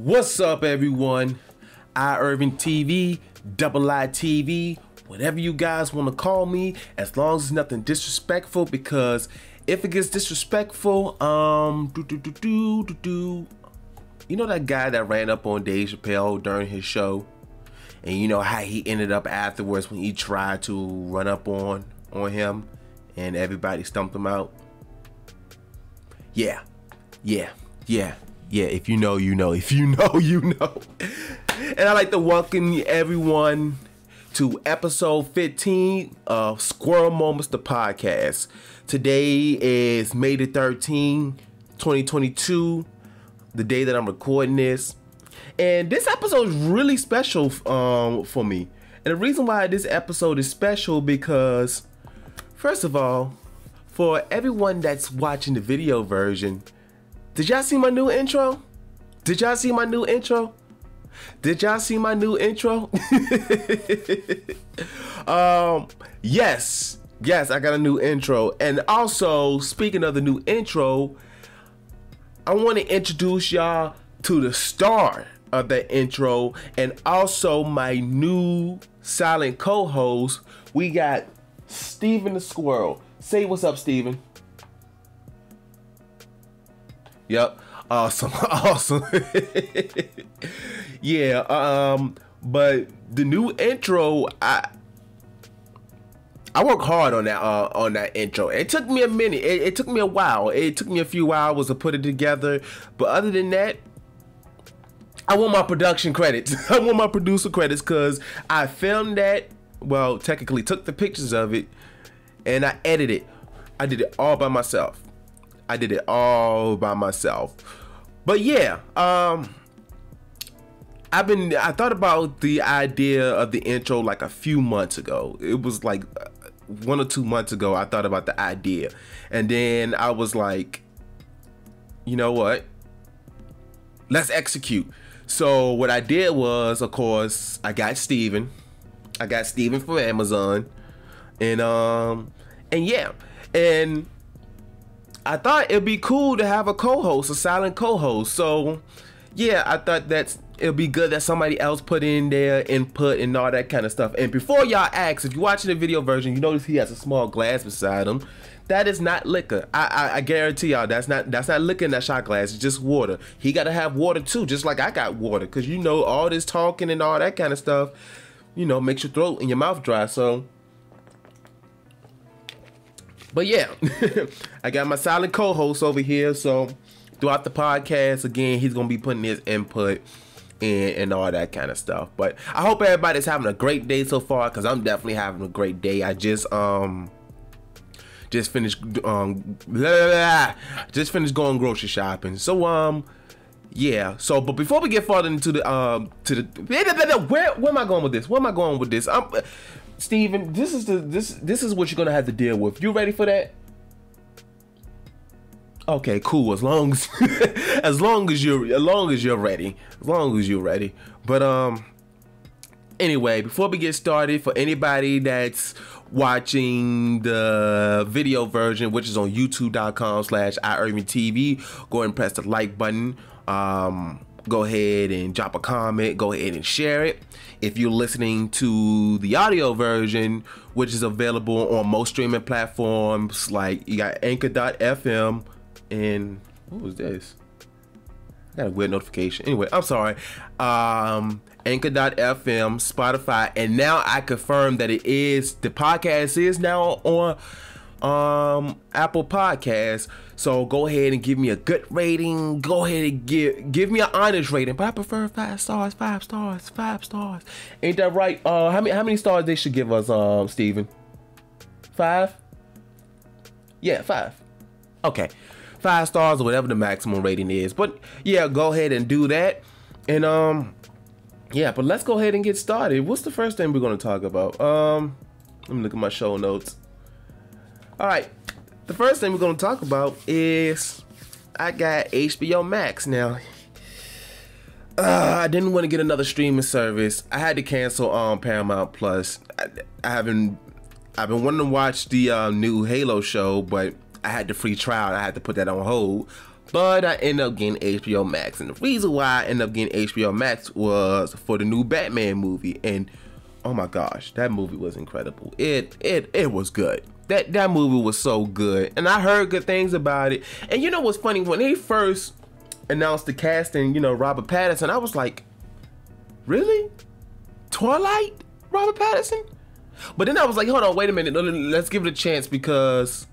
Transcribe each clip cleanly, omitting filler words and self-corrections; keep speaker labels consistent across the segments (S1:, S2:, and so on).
S1: What's up, everyone? Irving TV, Double I TV, whatever you guys want to call me, as long as it's nothing disrespectful, because if it gets disrespectful, you know that guy that ran up on Dave Chappelle during his show, and you know how he ended up afterwards when he tried to run up on him and everybody stumped him out? Yeah. If you know, you know. If you know, you know. And I'd like to welcome everyone to episode 15 of Squirrel Moments, the podcast. Today is May the 13th, 2022, the day that I'm recording this. And this episode is really special for me. And the reason why this episode is special because, first of all, for everyone that's watching the video version, did y'all see my new intro? Yes, I got a new intro. And also, speaking of the new intro, I want to introduce y'all to the star of that intro and also my new silent co-host. We got Steven the Squirrel. Say what's up, Steven. Yep. Awesome. Yeah. But the new intro, I work hard on that intro. It took me a minute. It took me a while. It took me a few hours to put it together. But other than that, I want my production credits. I want my producer credits because I filmed that. Well, technically took the pictures of it and I edited it. I did it all by myself. But yeah, I thought about the idea of the intro like a few months ago. It was like 1 or 2 months ago I thought about the idea. And then I was like, you know what? Let's execute. So what I did was, of course, I got Steven from Amazon. And yeah. And I thought it'd be cool to have a co-host, a silent co-host. So yeah, I thought it'd be good that somebody else put in their input and all that kind of stuff. And before y'all ask, if you're watching the video version, you notice he has a small glass beside him. That is not liquor. I guarantee y'all that's not liquor in that shot glass. It's just water. He gotta have water too, just like I got water. Cause you know all this talking and all that kind of stuff, you know, makes your throat and your mouth dry. So but yeah, I got my silent co-host over here. So throughout the podcast, again, he's gonna be putting his input and all that kind of stuff. But I hope everybody's having a great day so far, because I'm definitely having a great day. I just finished going grocery shopping. So yeah. So but before we get farther into the where am I going with this? Steven, this is what you're gonna have to deal with. You ready for that? Okay, cool. As long as you're ready. But anyway, before we get started, for anybody that's watching the video version, which is on youtube.com/iIrvingTV, go ahead and press the like button. Go ahead and drop a comment. Go ahead and share it. If you're listening to the audio version, which is available on most streaming platforms, like you got Anchor.fm and what was this? I got a weird notification. Anyway, I'm sorry. Anchor.fm, Spotify, and now I confirm that the podcast is now on Apple Podcasts. So go ahead and give me a good rating. Go ahead and give me an honest rating, but I prefer 5 stars. Ain't that right? How many stars they should give us, Steven? 5? Yeah, 5. Okay, 5 stars or whatever the maximum rating is. But yeah, go ahead and do that. And yeah, but let's go ahead and get started. What's the first thing we're gonna talk about? Let me look at my show notes. All right, the first thing we're gonna talk about is I got HBO Max now. I didn't want to get another streaming service. I had to cancel Paramount Plus. I've been wanting to watch the new Halo show, but I had the free trial. I had to put that on hold. But I ended up getting HBO Max, and the reason why I ended up getting HBO Max was for the new Batman movie. And oh my gosh, that movie was incredible. It was good. That movie was so good, and I heard good things about it. And you know what's funny? When they first announced the casting, you know, Robert Pattinson, I was like, really? Twilight? Robert Pattinson? But then I was like, hold on, wait a minute, let's give it a chance, because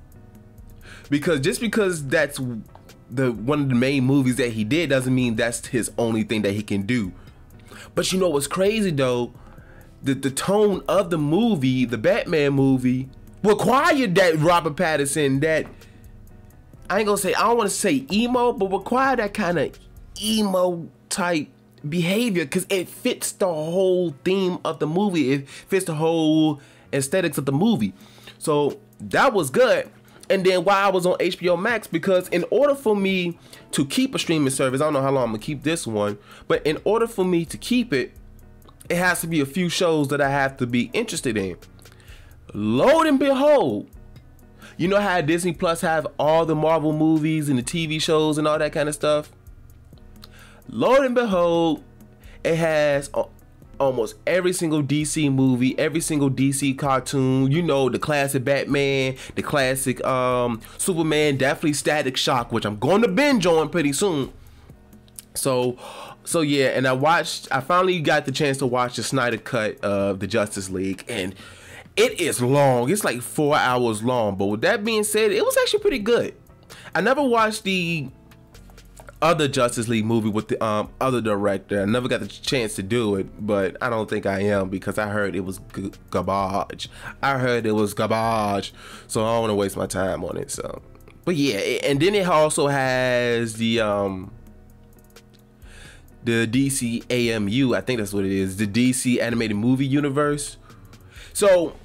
S1: just because that's one of the main movies that he did doesn't mean that's his only thing that he can do. But you know what's crazy though? The tone of the movie, the Batman movie, required that Robert Pattinson, that I ain't gonna say, I don't want to say emo, but required that kind of emo type behavior, because it fits the whole theme of the movie. It fits the whole aesthetics of the movie. So that was good. And then while I was on HBO Max, because in order for me to keep a streaming service, I don't know how long I'm gonna keep this one, but in order for me to keep it, it has to be a few shows that I have to be interested in. Lo and behold, you know how Disney Plus have all the Marvel movies and the TV shows and all that kind of stuff? Lo and behold, it has almost every single DC movie, every single DC cartoon, you know, the classic Batman, the classic Superman, definitely Static Shock, which I'm going to binge on pretty soon. So yeah, and I finally got the chance to watch the Snyder cut of the Justice League, and it is long. It's like 4 hours long, but with that being said, it was actually pretty good. I never watched the other Justice League movie with the other director. I never got the chance to do it, but I don't think I am, because I heard it was garbage. So I don't want to waste my time on it. So, but yeah, and then it also has the DC AMU, I think that's what it is, the DC animated movie universe. So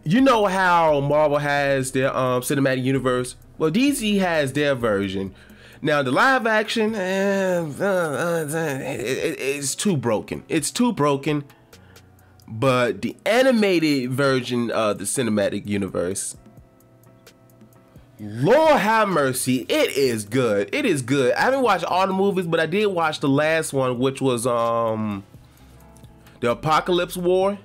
S1: you know how Marvel has their cinematic universe? Well, DC has their version. Now the live action, it's too broken. It's too broken. But the animated version of the cinematic universe, Lord have mercy, it is good. It is good. I haven't watched all the movies, but I did watch the last one, which was the Apocalypse War.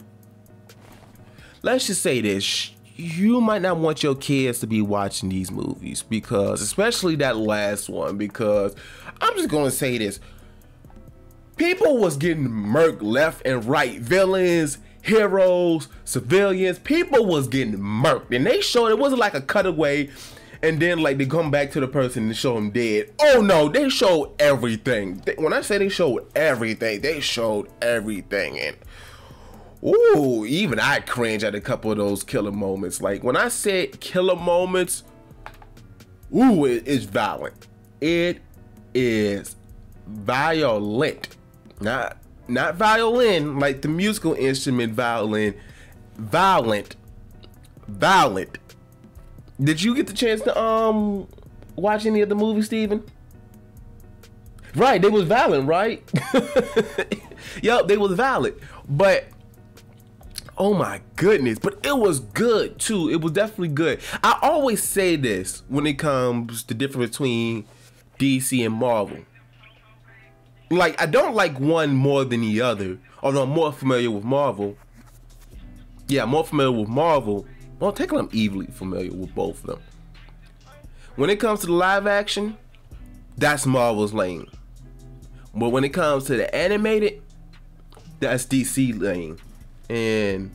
S1: Let's just say this, you might not want your kids to be watching these movies, because, especially that last one, because I'm just gonna say this, people was getting murked left and right, villains, heroes, civilians, people was getting murked, and they showed, it wasn't like a cutaway and then like they come back to the person and show them dead. Oh no, they showed everything. When I say they showed everything, they showed everything. And ooh, even I cringe at a couple of those killer moments. Like when I said killer moments, ooh, it's violent. It is violent. Not violin, like the musical instrument violin. Violent. Did you get the chance to watch any of the movies, Steven? Right, they was violent, right? Yup, they was violent. But oh my goodness, but it was good too. It was definitely good. I always say this when it comes to the difference between DC and Marvel. Like, I don't like one more than the other, although I'm more familiar with Marvel. Yeah, I'm more familiar with Marvel. Well, technically I'm evenly familiar with both of them. When it comes to the live action, that's Marvel's lane. But when it comes to the animated, that's DC lane. And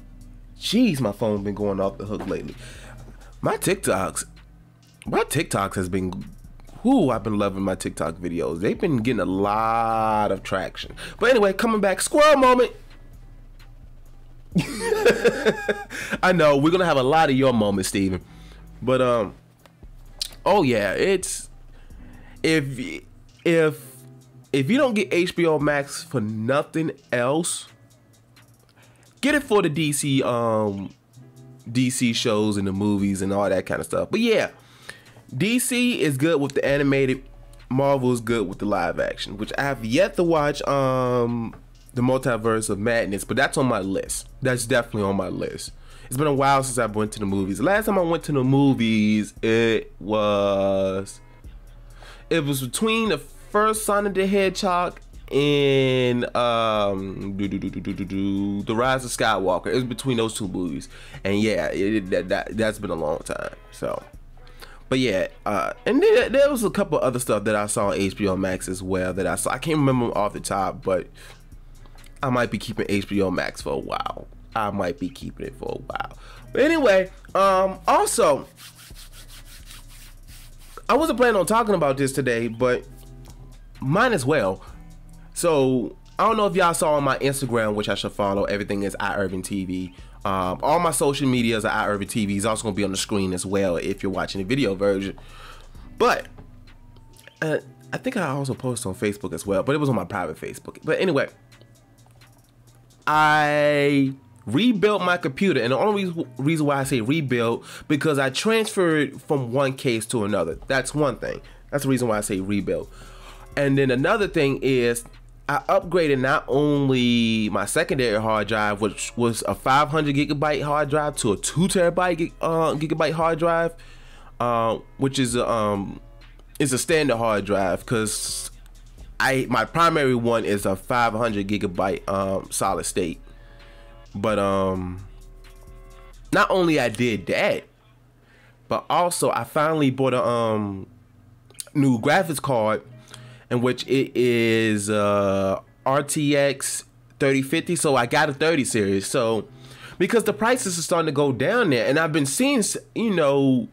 S1: jeez, my phone's been going off the hook lately. My TikToks has been, whoo, I've been loving my TikTok videos. They've been getting a lot of traction. But anyway, coming back, squirrel moment. I know we're gonna have a lot of your moments, Steven. But oh yeah, it's if you don't get HBO Max for nothing else, get it for the DC shows and the movies and all that kind of stuff. But yeah, DC is good with the animated, Marvel is good with the live action, which I have yet to watch the Multiverse of Madness, but that's on my list. That's definitely on my list. It's been a while since I went to the movies. The last time I went to the movies, it was it was between the first Sonic the Hedgehog and The Rise of Skywalker. It was between those two movies, and yeah, that's been a long time. So, but yeah, and there was a couple other stuff that I saw on HBO Max as well that I saw. I can't remember them off the top, but I might be keeping HBO Max for a while. I might be keeping it for a while. But anyway, also, I wasn't planning on talking about this today, but might as well. So I don't know if y'all saw on my Instagram, which I should follow. Everything is Irving TV. All my social medias are Irving TV. It's also gonna be on the screen as well if you're watching the video version. But I think I also posted on Facebook as well, but it was on my private Facebook. But anyway, I rebuilt my computer, and the only reason why I say rebuild, because I transferred from one case to another. That's one thing. That's the reason why I say rebuild. And then another thing is I upgraded not only my secondary hard drive, which was a 500 gigabyte hard drive, to a 2 terabyte gigabyte hard drive, which is a standard hard drive, because my primary one is a 500 gigabyte solid state. But not only I did that, but also I finally bought a new graphics card, in which it is RTX 3050. So I got a 30 series. So because the prices are starting to go down there, and I've been seeing, you know,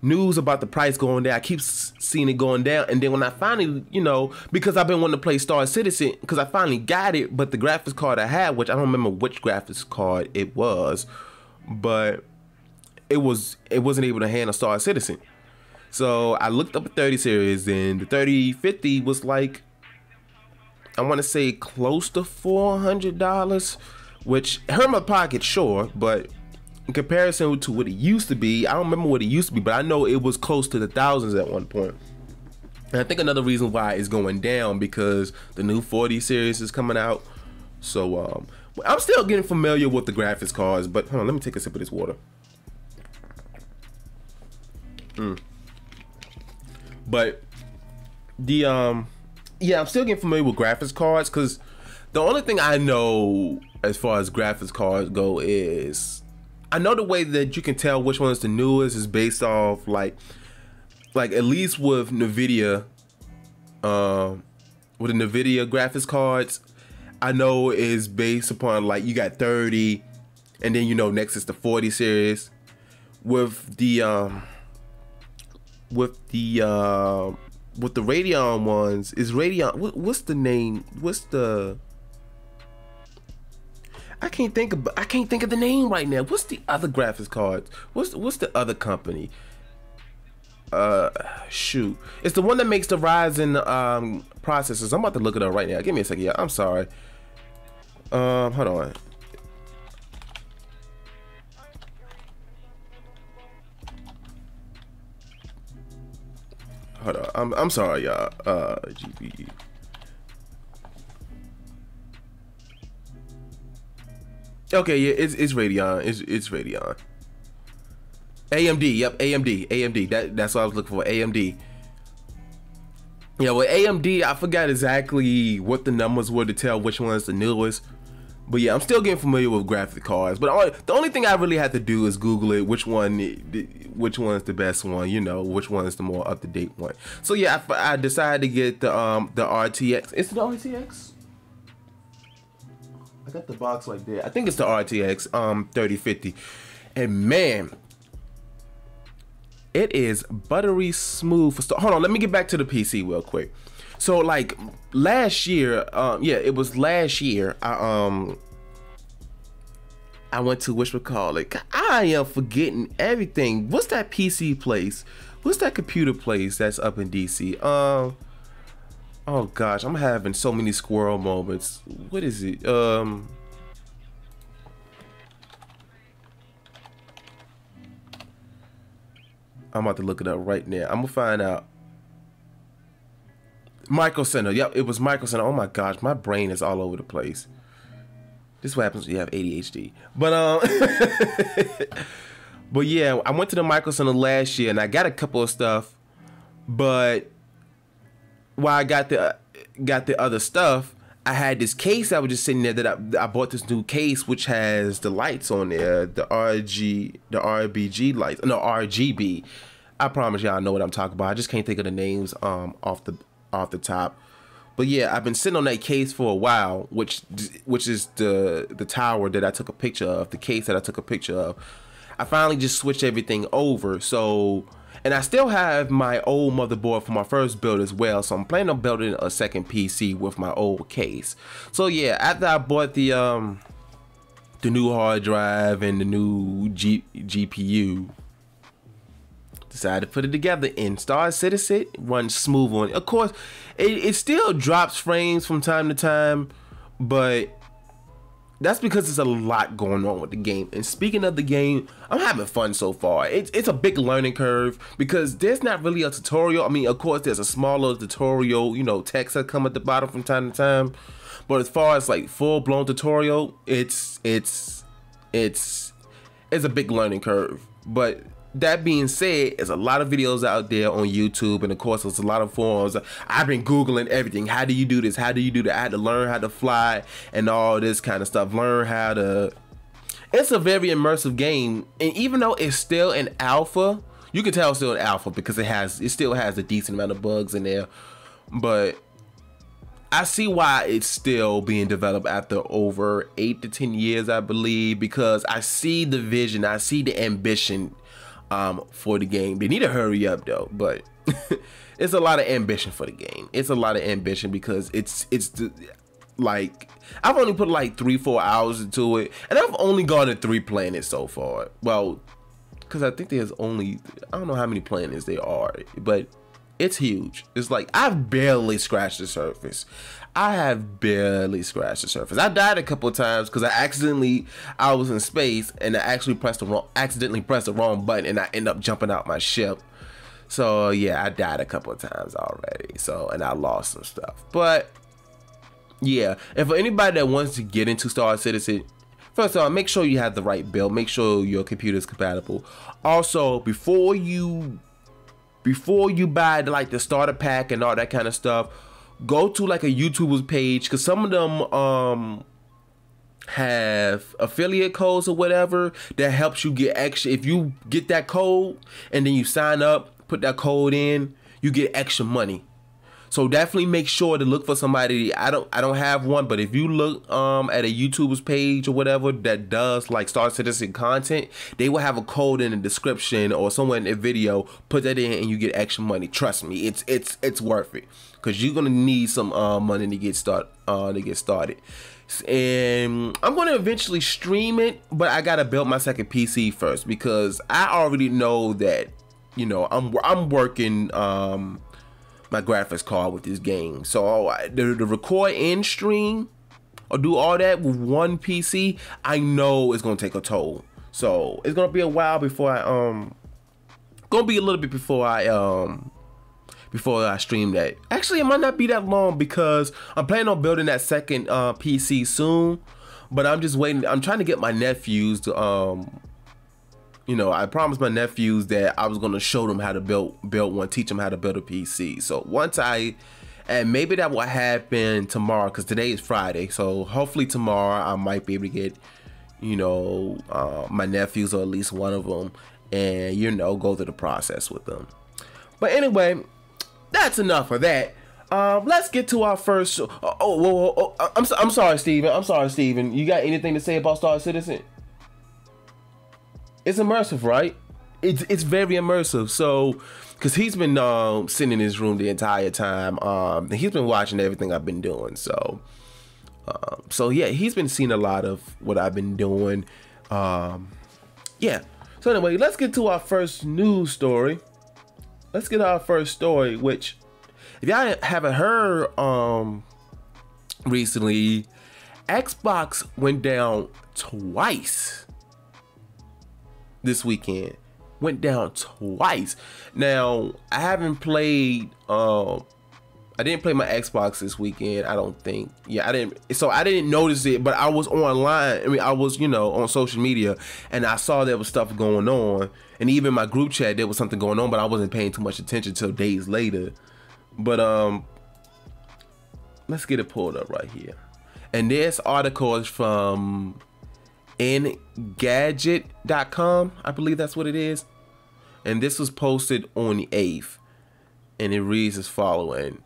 S1: news about the price going down. I keep seeing it going down, and then when I finally, you know, because I've been wanting to play Star Citizen, because I finally got it, but the graphics card I had, which I don't remember which graphics card it was, but it wasn't able to handle Star Citizen. So I looked up a 30 series, and the 3050 was like, I want to say close to $400, which hurt my pocket, sure, but in comparison to what it used to be, I don't remember what it used to be, but I know it was close to the thousands at one point. And I think another reason why it's going down, because the new 40 series is coming out. So I'm still getting familiar with the graphics cards, but hold on, let me take a sip of this water. But the yeah, I'm still getting familiar with graphics cards, because the only thing I know as far as graphics cards go is, I know the way that you can tell which one is the newest is based off like at least with NVIDIA, with the NVIDIA graphics cards, I know is based upon, like, you got 30, and then, you know, next is the 40 series. With the Radeon ones, is Radeon, what's the name? What's the, I can't think of the name right now. What's the other graphics cards? What's the other company? Shoot, it's the one that makes the Ryzen processors. I'm about to look it up right now. Give me a second. Yeah, I'm sorry. Hold on. Hold on. I'm sorry, y'all. GPU. Okay, yeah, it's Radeon. It's Radeon. AMD, yep, AMD. That's what I was looking for. AMD. Yeah, with AMD, I forgot exactly what the numbers were to tell which one is the newest. But yeah, I'm still getting familiar with graphic cards. But the only thing I really have to do is Google it, which one is the best one, you know, which one is the more up to date one. So yeah, I decided to get the RTX. Is it the RTX? I got the box right there. I think it's the RTX 3050, and man, it is buttery smooth. Hold on, let me get back to the PC real quick. So like last year, yeah, it was last year. I went to whatchamacallit. I am forgetting everything. What's that PC place? What's that computer place that's up in DC? Oh gosh, I'm having so many Squirrel moments. What is it? I'm about to look it up right now. I'm gonna find out. Micro Center. Yep, it was Micro Center. Oh my gosh, my brain is all over the place. This is what happens when you have ADHD. But but yeah, I went to the Micro Center last year and I got a couple of stuff, but while I got the other stuff, I had this case that was just sitting there that I bought this new case which has the lights on there, the RBG lights, no, RGB. I promise y'all I know what I'm talking about. I just can't think of the names off the top. But yeah, I've been sitting on that case for a while, which is the tower that I took a picture of, the case that I took a picture of. I finally just switched everything over. So, and I still have my old motherboard for my first build as well. So I'm planning on building a second PC with my old case. So yeah, after I bought the new hard drive and the new GPU, decided to put it together, and Star Citizen runs smooth on it. Of course, it still drops frames from time to time, but that's because there's a lot going on with the game. And speaking of the game, I'm having fun so far. It's a big learning curve because there's not really a tutorial. I mean, of course, there's a smaller tutorial, you know, text that come at the bottom from time to time. But as far as like full-blown tutorial, it's a big learning curve. But that being said, there's a lot of videos out there on YouTube, and of course there's a lot of forums. I've been Googling everything. How do you do this? How do you do that? I had to learn how to fly and all this kind of stuff. Learn how to... It's a very immersive game, and even though it's still in alpha, you can tell it's still in alpha because it still has a decent amount of bugs in there. But I see why it's still being developed after over 8 to 10 years, I believe, because I see the vision, I see the ambition for the game. They need to hurry up though, but it's a lot of ambition for the game. It's a lot of ambition because it's like, I've only put like 3-4 hours into it, and I've only gone to 3 planets so far. Well, because I think there's only, I don't know how many planets there are, but it's huge. It's like I've barely scratched the surface. I have barely scratched the surface. I died a couple of times because I was in space and I accidentally pressed the wrong button, and I end up jumping out my ship. So yeah, I died a couple of times already. So, and I lost some stuff. But yeah, and for anybody that wants to get into Star Citizen, first of all, make sure you have the right build. Make sure your computer is compatible. Also, before you buy like the starter pack and all that kind of stuff, go to like a YouTuber's page, because some of them have affiliate codes or whatever that helps you get extra. If you get that code and then you sign up, put that code in, you get extra money. So definitely make sure to look for somebody. I don't have one, but if you look at a YouTuber's page or whatever that does like Star Citizen content, they will have a code in the description or somewhere in the video. Put that in and you get extra money. Trust me, it's worth it, because you're gonna need some money to get started. And I'm gonna eventually stream it, but I gotta build my second PC first, because I already know that, you know, I'm working my graphics card with this game. So the record and stream or do all that with one PC, I know it's gonna take a toll. So it's gonna be a while before before I stream that. Actually, it might not be that long, because I'm planning on building that second PC soon. But I'm just waiting. I'm trying to get my nephews to you know, I promised my nephews that I was gonna show them how to build one, teach them how to build a PC. So and maybe that will happen tomorrow, because today is Friday. So hopefully tomorrow I might be able to get, you know, my nephews, or at least one of them, and, you know, go through the process with them. But anyway, that's enough of that. Let's get to our first. I'm sorry, Steven. I'm sorry, Steven. You got anything to say about Star Citizen? It's immersive, right? It's very immersive. So, because he's been sitting in his room the entire time. He's been watching everything I've been doing. So yeah, he's been seeing a lot of what I've been doing. Yeah. So anyway, let's get to our first news story. Let's get our first story, which, if y'all haven't heard, recently, Xbox went down twice this weekend. Went down twice. Now, I haven't played, I didn't play my Xbox this weekend, I don't think. Yeah, I didn't notice it, but I was online. I mean, I was, you know, on social media, and I saw there was stuff going on, and even my group chat, there was something going on, but I wasn't paying too much attention till days later. But let's get it pulled up right here. And this article is from Engadget.com. I believe that's what it is. And this was posted on the 8th. And it reads as following.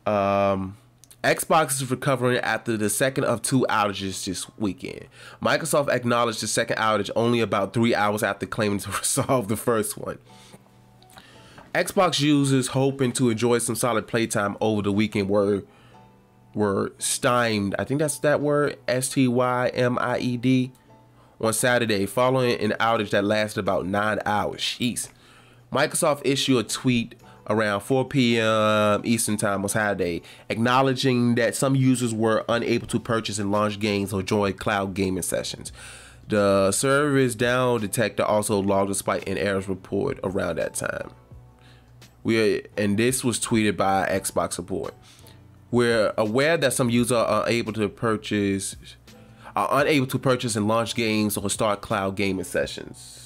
S1: Xbox is recovering after the second of 2 outages this weekend. Microsoft acknowledged the second outage only about 3 hours after claiming to resolve the first one. Xbox users hoping to enjoy some solid playtime over the weekend were stymied, I think that's that word, S-T-Y-M-I-E-D, on Saturday following an outage that lasted about 9 hours. Jeez. Microsoft issued a tweet around 4 p.m. Eastern Time on Saturday, acknowledging that some users were unable to purchase and launch games or join cloud gaming sessions. The service down detector also logged a spike in errors report around that time. And this was tweeted by Xbox support. We're aware that some users are unable to purchase and launch games or start cloud gaming sessions.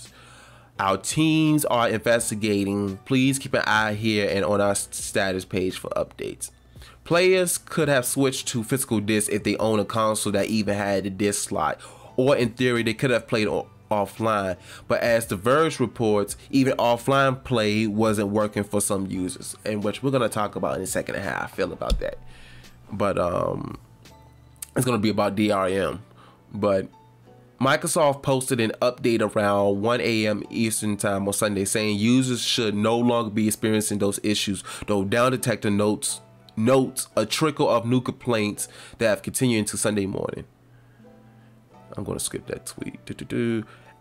S1: Our teams are investigating. Please keep an eye here and on our status page for updates. Players could have switched to physical disc if they own a console that even had the disc slot, or in theory they could have played offline, but as The Verge reports, even offline play wasn't working for some users, and which we're going to talk about in a second how I feel about that. But it's going to be about DRM. But Microsoft posted an update around 1 a.m. Eastern Time on Sunday saying users should no longer be experiencing those issues, though Down Detector notes a trickle of new complaints that have continued into Sunday morning. I'm going to skip that tweet.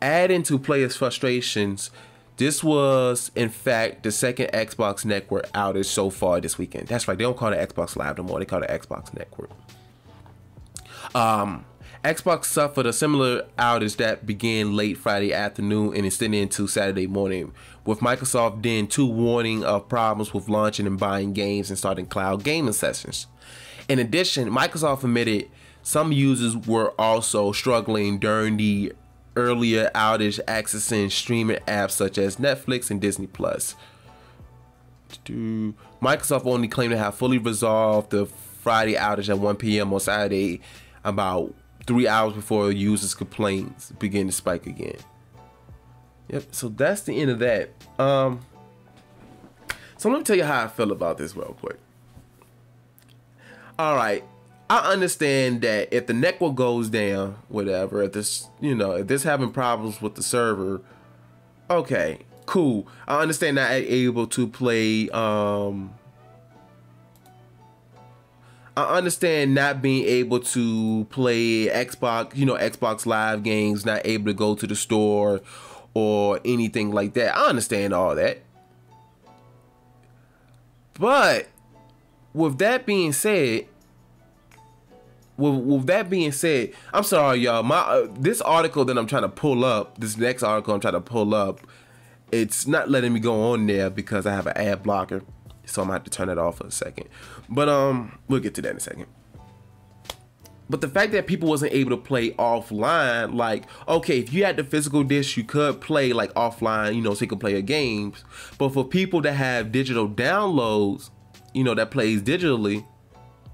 S1: Adding to players' frustrations, this was, in fact, the second Xbox Network outage so far this weekend. That's right, they don't call it Xbox Live no more, they call it Xbox Network. Xbox suffered a similar outage that began late Friday afternoon and extended into Saturday morning, with Microsoft then warning of problems with launching and buying games and starting cloud gaming sessions. In addition, Microsoft admitted some users were also struggling during the earlier outage accessing streaming apps such as Netflix and Disney+. Microsoft only claimed to have fully resolved the Friday outage at 1 p.m. on Saturday, about 3 hours before users' complaints began to spike again. Yep, so that's the end of that. So let me tell you how I feel about this real quick. All right, I understand that if the network goes down, whatever, if this, if this having problems with the server, okay, cool. I understand not able to play. I understand not being able to play Xbox, Xbox Live games, not able to go to the store or anything like that. I understand all that. But with that being said, I'm sorry, y'all. This article that I'm trying to pull up, this next article I'm trying to pull up, it's not letting me go on there because I have an ad blocker. So I'm gonna have to turn it off for a second. But we'll get to that in a second. But the fact that people wasn't able to play offline, like, okay, if you had the physical disc, you could play like offline, so you could play your games. But for people that have digital downloads, that plays digitally,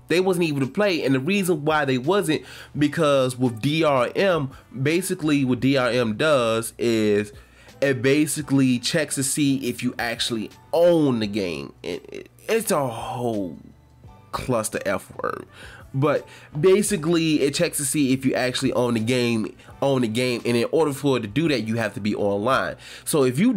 S1: they wasn't able to play. And the reason why they wasn't, because with DRM, basically what DRM does is it basically checks to see if you actually own the game. It's a whole cluster F word, but basically it checks to see if you actually own the game. And in order for it to do that, you have to be online. So if you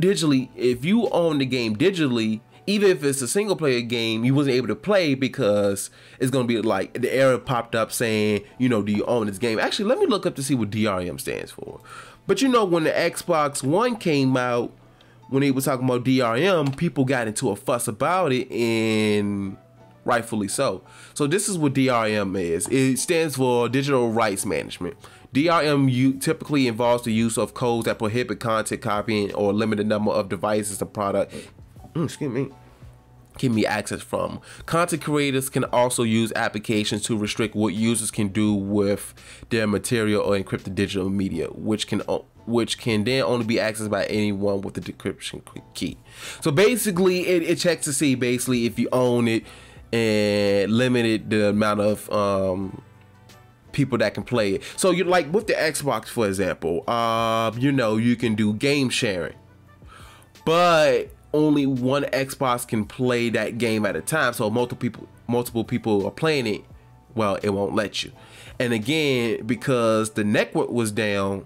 S1: own the game digitally, even if it's a single player game, you wasn't able to play because it's gonna be like the error popped up saying, do you own this game? Actually, let me look up to see what DRM stands for. But when the Xbox One came out, when they were talking about DRM, people got into a fuss about it, and rightfully so. So this is what DRM is. It stands for Digital Rights Management. DRM typically involves the use of codes that prohibit content copying or limit the number of devices the product can be accessed from. Content creators can also use applications to restrict what users can do with their material or encrypted digital media, which can then only be accessed by anyone with the decryption key. So basically, it checks to see basically if you own it and limited the amount of people that can play it. So you like with the Xbox, for example, you know, you can do game sharing, but only one Xbox can play that game at a time. So multiple people are playing it. Well, it won't let you. And again, because the network was down,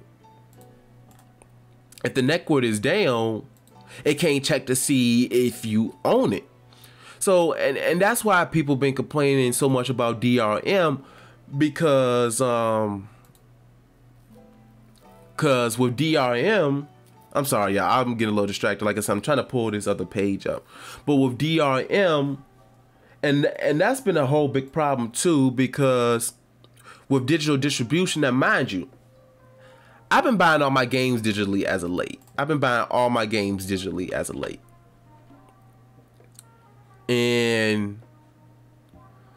S1: if the network is down, it can't check to see if you own it. So, and that's why people been complaining so much about DRM, because with DRM, I'm sorry, y'all, I'm getting a little distracted. Like I said, I'm trying to pull this other page up. But with DRM, and that's been a whole big problem too, because with digital distribution, now mind you, I've been buying all my games digitally as of late. And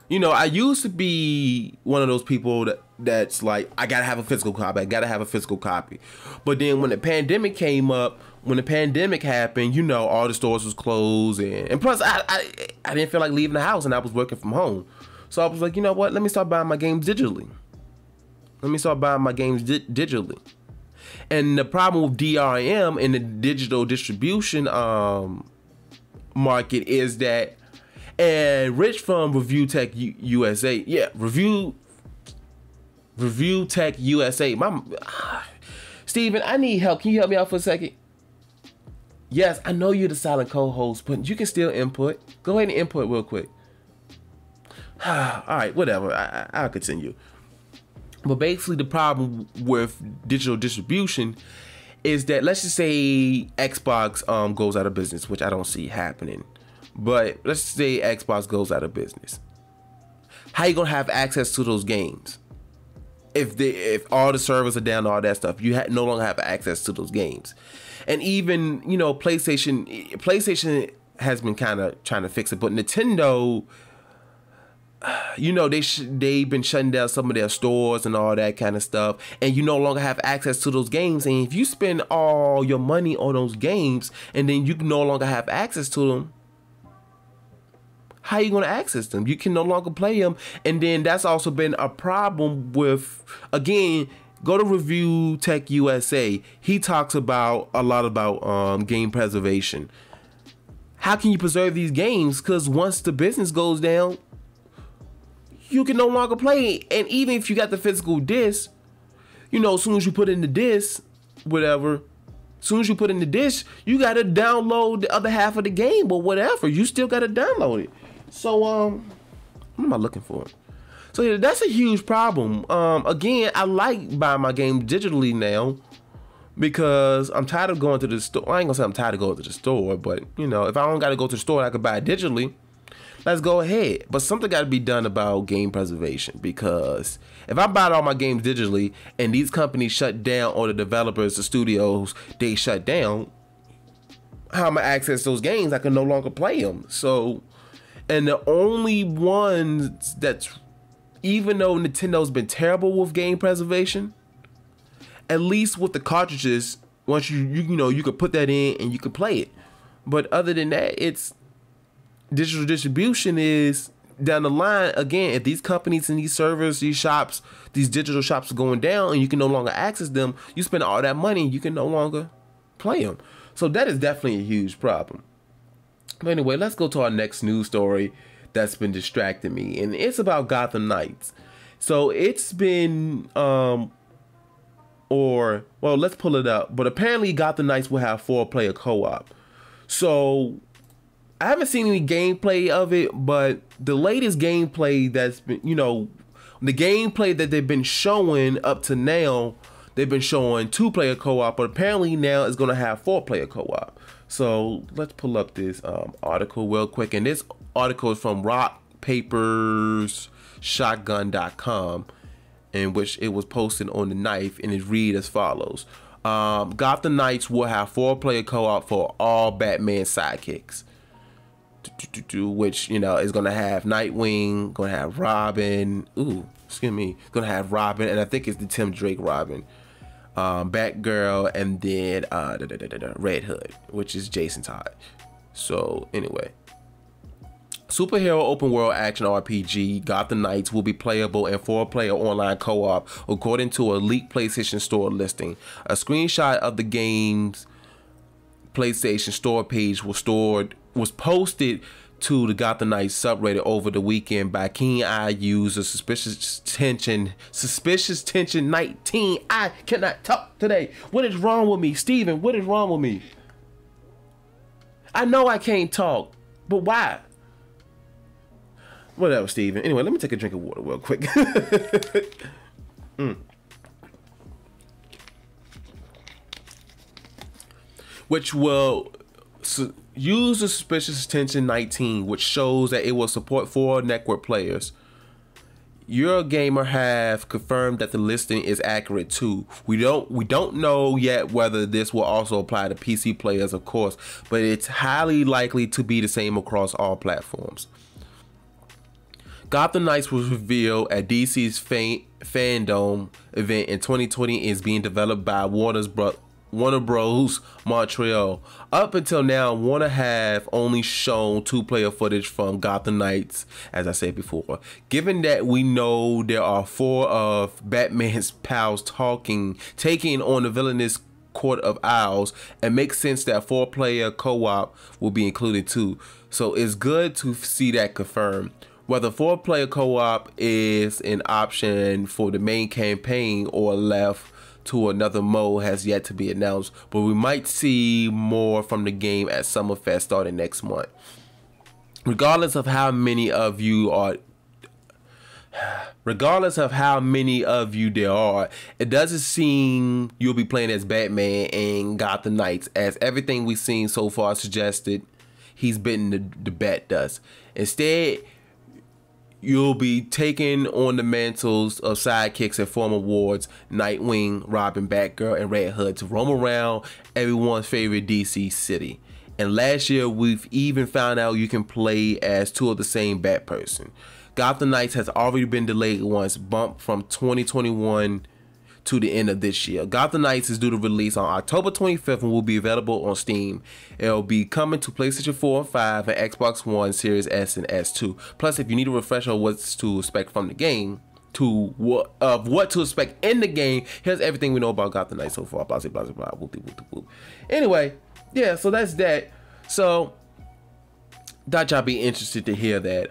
S1: you know, I used to be one of those people that's like, I gotta have a physical copy. But then when the pandemic came up, when the pandemic happened, you know, all the stores was closed, and plus I didn't feel like leaving the house, and I was working from home. So I was like, you know what? Let me start buying my games digitally. And the problem with DRM in the digital distribution market is that, and Rich from Review Tech USA, yeah, Review Tech USA. Steven, I need help. Can you help me out for a second? Yes, I know you're the silent co-host, but you can still input. Go ahead and input real quick. All right, whatever. I'll continue. But basically, the problem with digital distribution is that, let's just say Xbox goes out of business, which I don't see happening. But let's say Xbox goes out of business. How you gonna have access to those games if all the servers are down, all that stuff? You no longer have access to those games. And even, you know, PlayStation has been kind of trying to fix it, but Nintendo, you know, they've been shutting down some of their stores and all that kind of stuff, and you no longer have access to those games. And if you spend all your money on those games and then you can no longer have access to them, how are you going to access them? You can no longer play them. And then that's also been a problem with, again, go to Review Tech USA. He talks about a lot about game preservation. How can you preserve these games? Because once the business goes down, you can no longer play it. And even if you got the physical disc, you know, as soon as you put in the disc, whatever, as soon as you put in the disc, you got to download the other half of the game or whatever. You still got to download it. So, what am I looking for? So yeah, that's a huge problem. Again, I like buying my games digitally now because I'm tired of going to the store. I ain't gonna say I'm tired of going to the store, but you know, if I don't gotta go to the store, I could buy it digitally. Let's go ahead. But something got to be done about game preservation, because if I buy all my games digitally and these companies shut down, or the developers, the studios, they shut down, how am I access those games? I can no longer play them. So, and the only ones that's, even though Nintendo's been terrible with game preservation, at least with the cartridges, once you know, you could put that in and you could play it. But other than that, it's digital distribution is down the line. Again, if these companies and these servers, these shops, these digital shops are going down and you can no longer access them, you spend all that money, you can no longer play them. So that is definitely a huge problem. But anyway, let's go to our next news story that's been distracting me, and it's about Gotham Knights. So it's been well, let's pull it up. But apparently Gotham Knights will have 4-player co-op. So I haven't seen any gameplay of it, but the latest gameplay that's been, you know, the gameplay that they've been showing up to now, they've been showing 2-player co-op, but apparently now it's going to have 4-player co-op. So let's pull up this article real quick. And this article is from rockpapersshotgun.com, in which it was posted on the 9th, and it reads as follows. Gotham Knights will have 4-player co-op for all Batman sidekicks. Which, you know, is going to have Nightwing, going to have Robin. Ooh, excuse me. Going to have Robin, and I think it's the Tim Drake Robin. Batgirl, and then Red Hood, which is Jason Todd. So anyway, Superhero open world action RPG Gotham Knights will be playable in 4-player online co-op, according to a leaked PlayStation Store listing. A screenshot of the game's PlayStation Store page was posted to the Gotham Knights subreddit over the weekend by Keen Eye user Suspicious Tension 19. I cannot talk today. What is wrong with me, Steven? What is wrong with me? I know I can't talk, but why? Whatever, Steven. Anyway, let me take a drink of water real quick. Which will use the Suspicious Tension 19, which shows that it will support 4 network players. Eurogamer have confirmed that the listing is accurate too. We don't know yet whether this will also apply to PC players, of course, but it's highly likely to be the same across all platforms. Gotham Knights was revealed at DC's Fandom event in 2020 and is being developed by Warner Bros. Montreal. Up until now, Warner have only shown 2-player footage from Gotham Knights, as I said before. Given that we know there are 4 of Batman's pals taking on the villainous Court of Owls, it makes sense that 4-player co-op will be included too. So it's good to see that confirmed. Whether 4-player co-op is an option for the main campaign or left to another mode has yet to be announced, but we might see more from the game at Summerfest starting next month. Regardless of how many of you there are, it doesn't seem you'll be playing as Batman and Gotham Knights, as everything we've seen so far suggested he's bitten the bat dust. Instead, you'll be taking on the mantles of sidekicks and former wards, Nightwing, Robin, Batgirl, and Red Hood, to roam around everyone's favorite DC city. And last year, we've even found out you can play as 2 of the same Bat person. Gotham Knights has already been delayed once, bumped from 2021 to the end of this year. Gotham Knights is due to release on October 25th and will be available on Steam. It'll be coming to PlayStation 4 and 5 and Xbox One, Series S and S2. Plus, if you need a refresher on what to expect from the game, what to expect in the game, here's everything we know about Gotham Knights so far. Blah, blah, blah, blah, whoop, whoop, whoop. Anyway, yeah, so that's that. So, thought y'all be interested to hear that.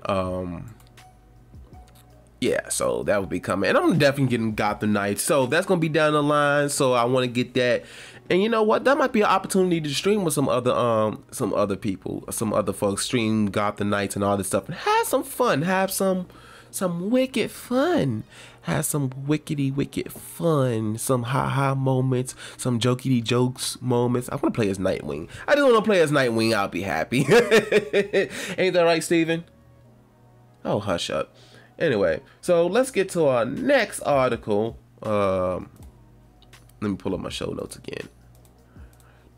S1: Yeah, so that would be coming, and I'm definitely getting Gotham Knights, so that's gonna be down the line. So I want to get that, and you know what? That might be an opportunity to stream with some other people, some other folks, stream Gotham Knights and all this stuff, and have some fun, have some wicked fun, have some wicked fun, some ha moments, some jokey jokes moments. I want to play as Nightwing. I just want to play as Nightwing. I'll be happy. Ain't that right, Steven? Oh, hush up. Anyway, so let's get to our next article. Let me pull up my show notes again.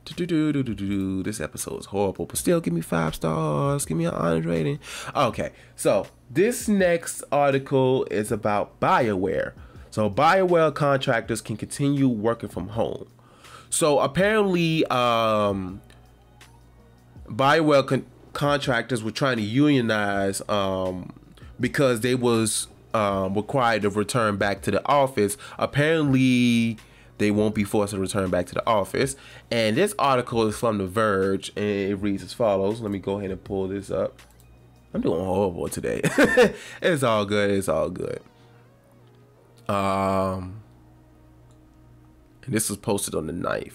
S1: This episode is horrible, but still give me 5 stars. Give me an honest rating. Okay, so this next article is about BioWare. So BioWare contractors can continue working from home. So apparently, BioWare contractors were trying to unionize because they was required to return back to the office. Apparently, they won't be forced to return back to the office. And this article is from The Verge, and it reads as follows. Let me go ahead and pull this up. I'm doing horrible today. It's all good. It's all good. And this was posted on the 9th.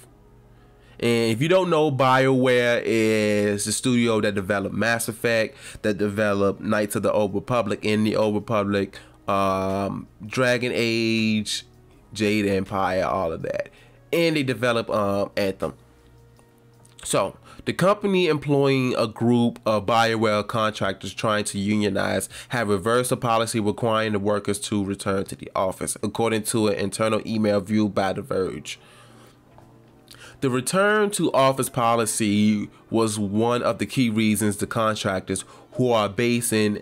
S1: And if you don't know, BioWare is the studio that developed Mass Effect, that developed Knights of the Old Republic, In the Old Republic, Dragon Age, Jade Empire, all of that. And they developed Anthem. So, the company employing a group of BioWare contractors trying to unionize have reversed a policy requiring the workers to return to the office, according to an internal email viewed by The Verge. The return to office policy was one of the key reasons the contractors, who are based in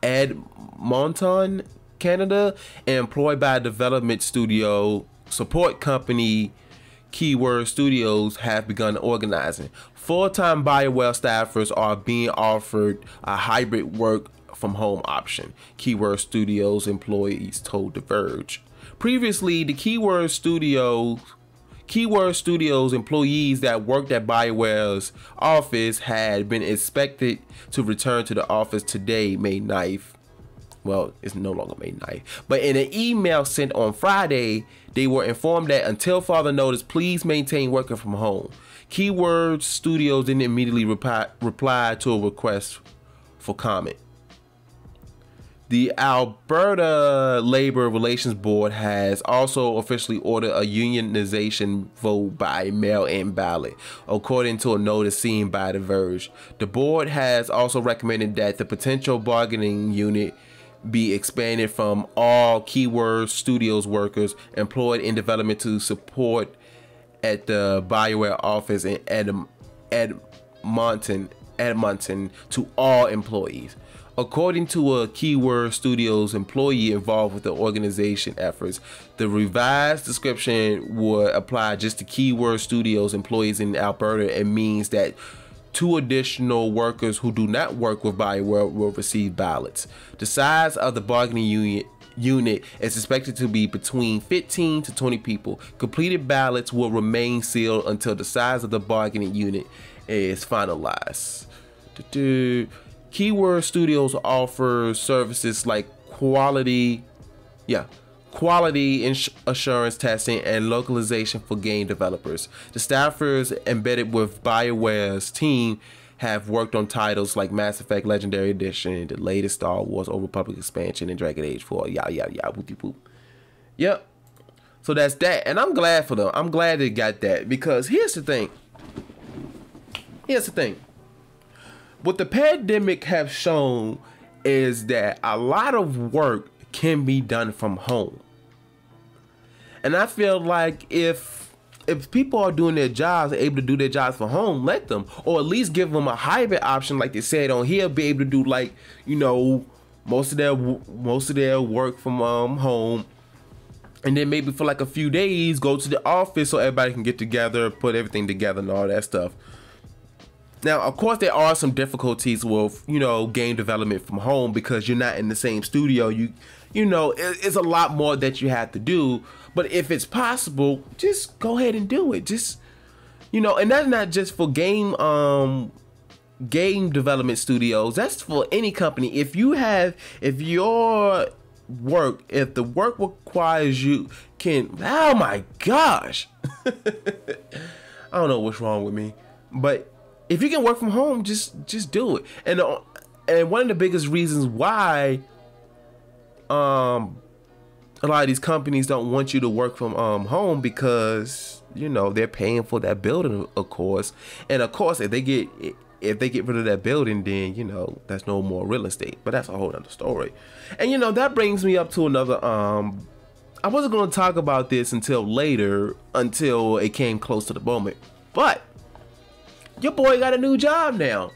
S1: Edmonton, Canada, and employed by a development studio support company Keyword Studios have begun organizing. Full-time BioWare staffers are being offered a hybrid work from home option, Keyword Studios employees told The Verge. Previously, the Keyword Studios employees that worked at BioWare's office had been expected to return to the office today, May 9th. Well, it's no longer May 9th. But in an email sent on Friday, they were informed that until further notice, please maintain working from home. Keyword Studios didn't immediately reply to a request for comment. The Alberta Labor Relations Board has also officially ordered a unionization vote by mail-in ballot, according to a notice seen by The Verge. The board has also recommended that the potential bargaining unit be expanded from all Keyword Studios workers employed in development to support at the BioWare office in Edmonton to all employees. According to a Keyword Studios employee involved with the organization efforts, the revised description would apply just to Keyword Studios employees in Alberta and means that 2 additional workers who do not work with BioWare will receive ballots. The size of the bargaining unit is expected to be between 15 to 20 people. Completed ballots will remain sealed until the size of the bargaining unit is finalized. Keyword Studios offers services like quality assurance testing and localization for game developers. The staffers embedded with BioWare's team have worked on titles like Mass Effect Legendary Edition, the latest Star Wars Old Republic expansion, and Dragon Age 4. Whoop. Yep. So that's that, and I'm glad for them. I'm glad they got that, because here's the thing. What the pandemic have shown is that a lot of work can be done from home. And I feel like if people are doing their jobs, able to do their jobs from home, let them, or at least give them a hybrid option, like they said on here, be able to do, like, you know, most of their work from home, and then maybe for like a few days go to the office so everybody can get together, put everything together and all that stuff. Now, of course, there are some difficulties with, you know, game development from home, because you're not in the same studio. You know, it's a lot more that you have to do. But if it's possible, just go ahead and do it. Just, you know, and that's not just for game development studios. That's for any company. If the work requires you oh my gosh. I don't know what's wrong with me, but if you can work from home, just do it. And one of the biggest reasons why a lot of these companies don't want you to work from home, because, you know, they're paying for that building, of course. And of course, if they get rid of that building, then, you know, that's no more real estate. But that's a whole other story. And, you know, that brings me up to another I wasn't going to talk about this until later, until it came close to the moment, but your boy got a new job now.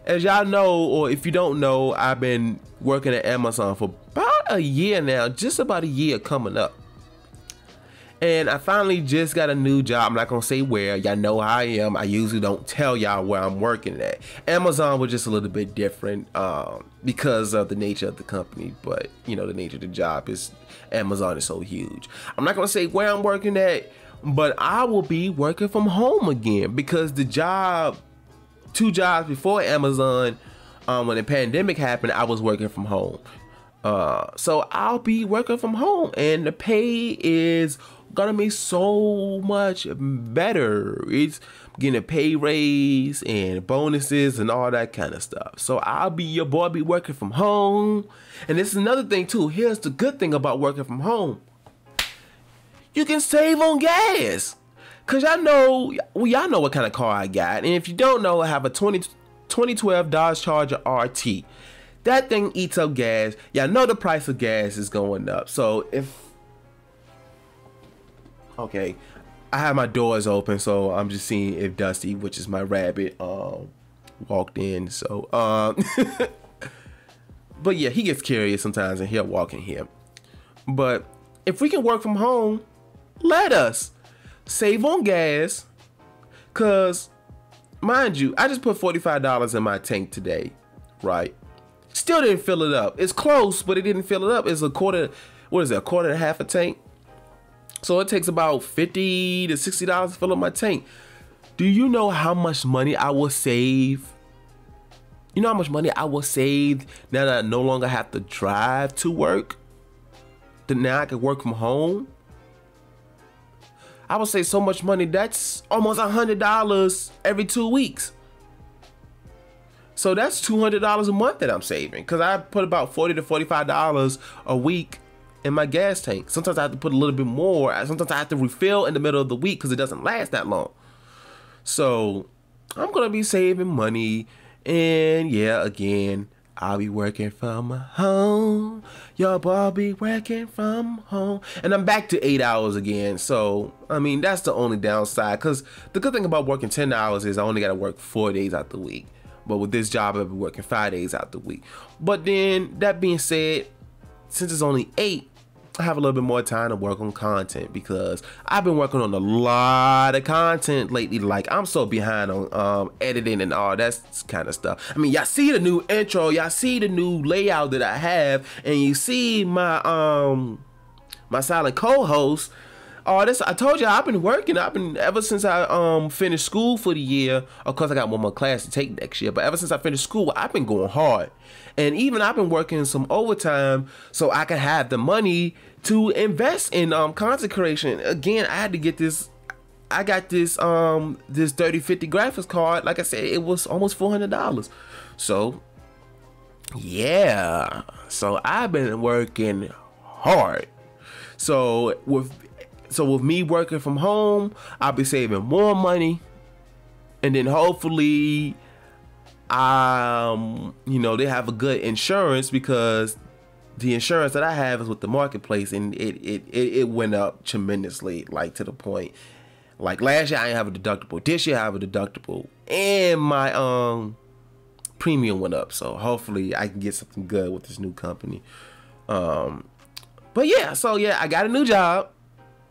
S1: As y'all know, or if you don't know, I've been working at Amazon for about a year now, just about a year coming up. And I finally just got a new job. I'm not gonna say where. Y'all know how I am. I usually don't tell y'all where I'm working at. Amazon was just a little bit different because of the nature of the company. But, you know, the nature of the job is, Amazon is so huge. I'm not gonna say where I'm working at, but I will be working from home again, because the 2 jobs before Amazon, when the pandemic happened, I was working from home. So I'll be working from home, and the pay is gonna be so much better. It's getting a pay raise and bonuses and all that kind of stuff. So your boy be working from home. And this is another thing too. Here's the good thing about working from home. You can save on gas. Cause y'all know what kind of car I got. And if you don't know, I have a 2012 Dodge Charger RT. That thing eats up gas. Y'all know the price of gas is going up. So okay, I have my doors open, so I'm just seeing if Dusty, which is my rabbit, walked in. So but yeah, he gets curious sometimes and he'll walk in here. But if we can work from home, let us. save on gas, cause mind you, I just put $45 in my tank today, right? Still didn't fill it up. It's close, but it didn't fill it up. It's a quarter, what is it, a quarter and a half a tank? So it takes about $50 to $60 to fill up my tank. Do you know how much money I will save? You know how much money I will save now that I no longer have to drive to work? That now I can work from home? I would say so much money, that's almost $100 every 2 weeks. So that's $200 a month that I'm saving, because I put about $40 to $45 a week in my gas tank. Sometimes I have to put a little bit more. Sometimes I have to refill in the middle of the week because it doesn't last that long. So I'm gonna be saving money, and yeah, again, I'll be working from home. Your boy be working from home, and I'm back to 8 hours again. So I mean, that's the only downside, because the good thing about working 10 hours is I only got to work 4 days out the week. But with this job, I'll be working 5 days out the week. But then, that being said, since it's only 8, I have a little bit more time to work on content, because I've been working on a lot of content lately. Like, I'm so behind on editing and all that kind of stuff. I mean, y'all see the new intro, y'all see the new layout that I have, and you see my my silent co-host. Oh, this, I told you I've been working. I've been, ever since I finished school for the year. Of course, I got one more class to take next year, but ever since I finished school, I've been going hard. And even I've been working some overtime so I can have the money to invest in content creation. Again, I had to get this. I got this this 3050 graphics card. Like I said, it was almost $400. So yeah, so I've been working hard. So with me working from home, I'll be saving more money, and then hopefully, you know, they have a good insurance, because the insurance that I have is with the marketplace, and it went up tremendously, like to the point, like last year I didn't have a deductible, this year I have a deductible, and my premium went up. So hopefully I can get something good with this new company. But yeah, so yeah, I got a new job.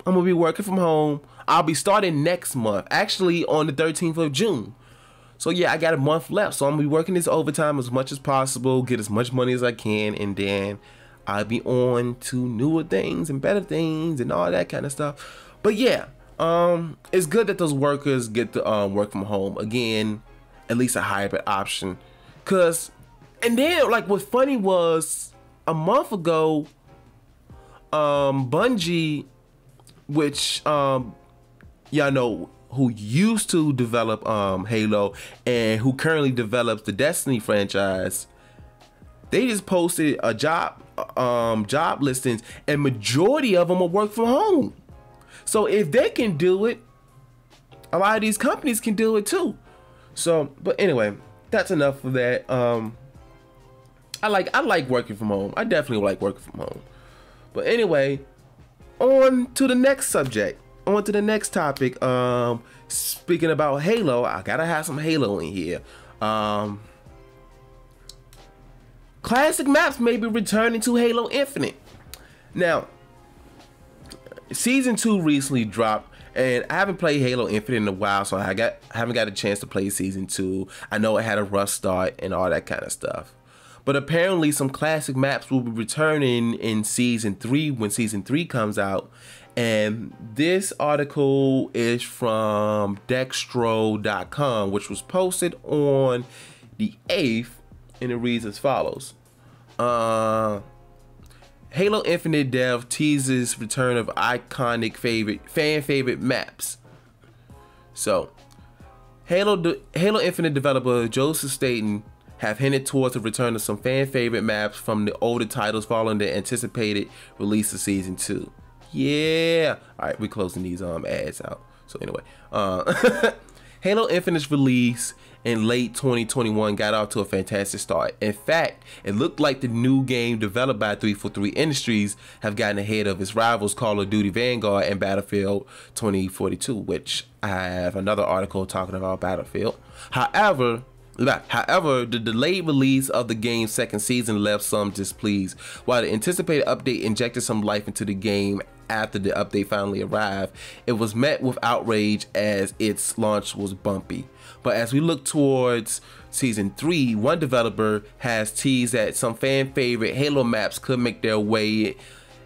S1: I'm gonna be working from home. I'll be starting next month, actually on the 13th of June. So yeah, I got a month left. So I'm gonna be working this overtime as much as possible, get as much money as I can, and then I'll be on to newer things and better things and all that kind of stuff. But yeah, it's good that those workers get to work from home again, at least a hybrid option. And then like what's funny was a month ago, Bungie, which y'all know, who used to develop Halo and who currently develops the Destiny franchise, they just posted a job listings, and majority of them are work from home. So if they can do it, a lot of these companies can do it too. So, but anyway, that's enough of that. I like working from home. I definitely like working from home. But anyway, on to the next subject. On to the next topic. Speaking about Halo, I gotta have some Halo in here. Classic maps may be returning to Halo Infinite. Now, Season 2 recently dropped, and I haven't played Halo Infinite in a while, so I haven't got a chance to play Season 2. I know it had a rough start and all that kind of stuff. But apparently some classic maps will be returning in Season 3 when Season 3 comes out. And this article is from Dextro.com, which was posted on the 8th, and it reads as follows. Halo Infinite dev teases return of iconic fan favorite maps. So, Halo Infinite developer Joseph Staten have hinted towards the return of some fan favorite maps from the older titles following the anticipated release of Season 2. Yeah. Alright, we're closing these ads out. So anyway, Halo Infinite's release in late 2021 got off to a fantastic start. In fact, it looked like the new game developed by 343 Industries have gotten ahead of its rivals Call of Duty Vanguard and Battlefield 2042, which I have another article talking about Battlefield. However, the delayed release of the game's second season left some displeased. While the anticipated update injected some life into the game after the update finally arrived, it was met with outrage as its launch was bumpy. But as we look towards Season 3, one developer has teased that some fan favorite Halo maps could make their way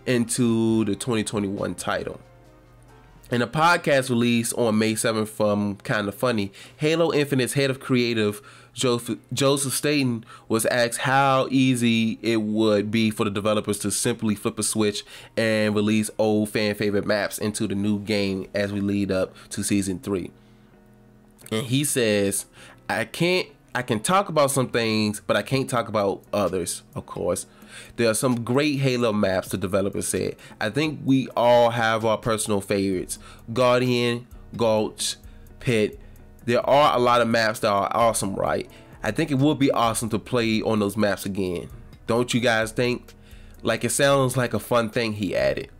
S1: into the 2021 title. In a podcast released on May 7th from Kinda Funny, Halo Infinite's head of creative, Joseph Staten, was asked how easy it would be for the developers to simply flip a switch and release old fan favorite maps into the new game as we lead up to Season 3. And he says, I can talk about some things, but I can't talk about others, of course. There are some great Halo maps, the developer said. I think we all have our personal favorites. Guardian, Gulch, Pit. There are a lot of maps that are awesome, right? I think it would be awesome to play on those maps again. Don't you guys think? Like, it sounds like a fun thing, he added.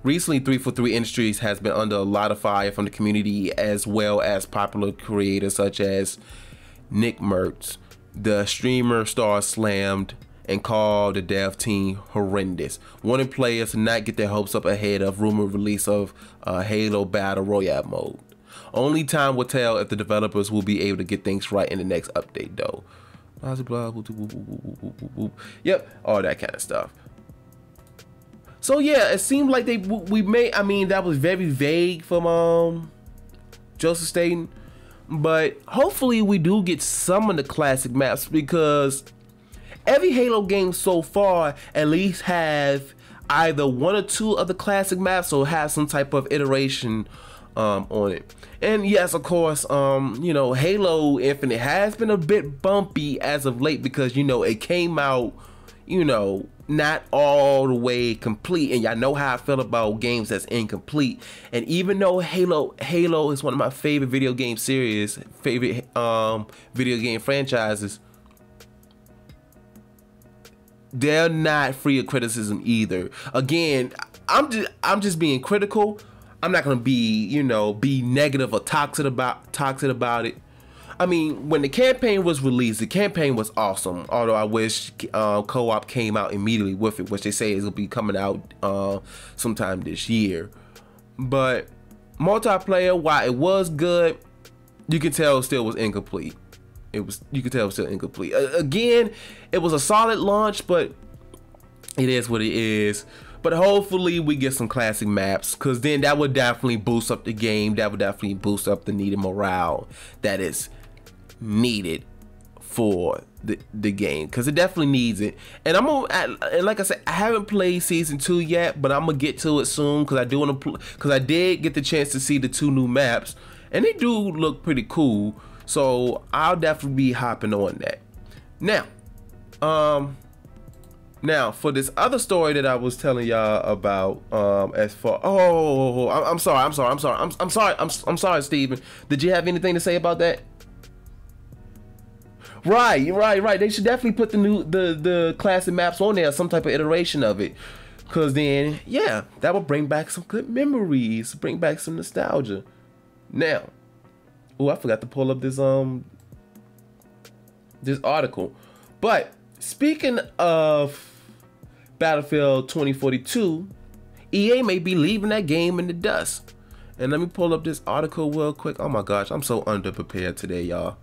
S1: Recently, 343 Industries has been under a lot of fire from the community as well as popular creators such as Nick Mertz. The streamer star slammed and called the dev team horrendous, wanting players to not get their hopes up ahead of rumored release of Halo Battle Royale mode. Only time will tell if the developers will be able to get things right in the next update though. Yep, all that kind of stuff. So yeah, it seemed like I mean, that was very vague from Joseph Staten, but hopefully we do get some of the classic maps, because every Halo game so far at least have either one or two of the classic maps or have some type of iteration on it. And yes, of course, you know, Halo Infinite has been a bit bumpy as of late because, you know, it came out, you know, not all the way complete, and y'all know how I feel about games that's incomplete. And even though Halo is one of my favorite video game series, favorite video game franchises, they're not free of criticism either. Again, I'm just being critical. I'm not gonna be, you know, be negative or toxic about it. I mean, when the campaign was released, the campaign was awesome. Although I wish co-op came out immediately with it, which they say will be coming out sometime this year. But multiplayer, while it was good, you can tell it still was incomplete. You could tell it was still incomplete. Again, it was a solid launch, but it is what it is. But hopefully we get some classic maps, because then that would definitely boost up the game. That would definitely boost up the needed morale that is needed for the game, because it definitely needs it. And and like I said, I haven't played Season 2 yet, but I'm gonna get to it soon, because I do want to, because I did get the chance to see the 2 new maps, and they do look pretty cool. So I'll definitely be hopping on that. Now for this other story that I was telling y'all about, as far, I'm sorry, Steven. Did you have anything to say about that? Right. They should definitely put the classic maps on there, some type of iteration of it, because then, yeah, that will bring back some good memories, bring back some nostalgia. Now, I forgot to pull up this article. But speaking of Battlefield 2042, EA may be leaving that game in the dust. And let me pull up this article real quick. Oh my gosh, I'm so underprepared today, y'all.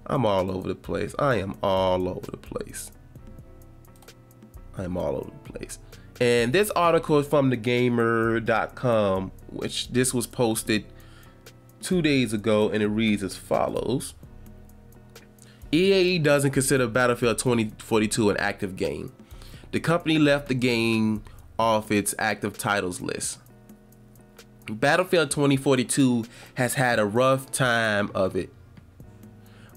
S1: I'm all over the place. I am all over the place. And this article is from thegamer.com, which this was posted 2 days ago, and it reads as follows. EA doesn't consider Battlefield 2042 an active game. The company left the game off its active titles list. Battlefield 2042 has had a rough time of it.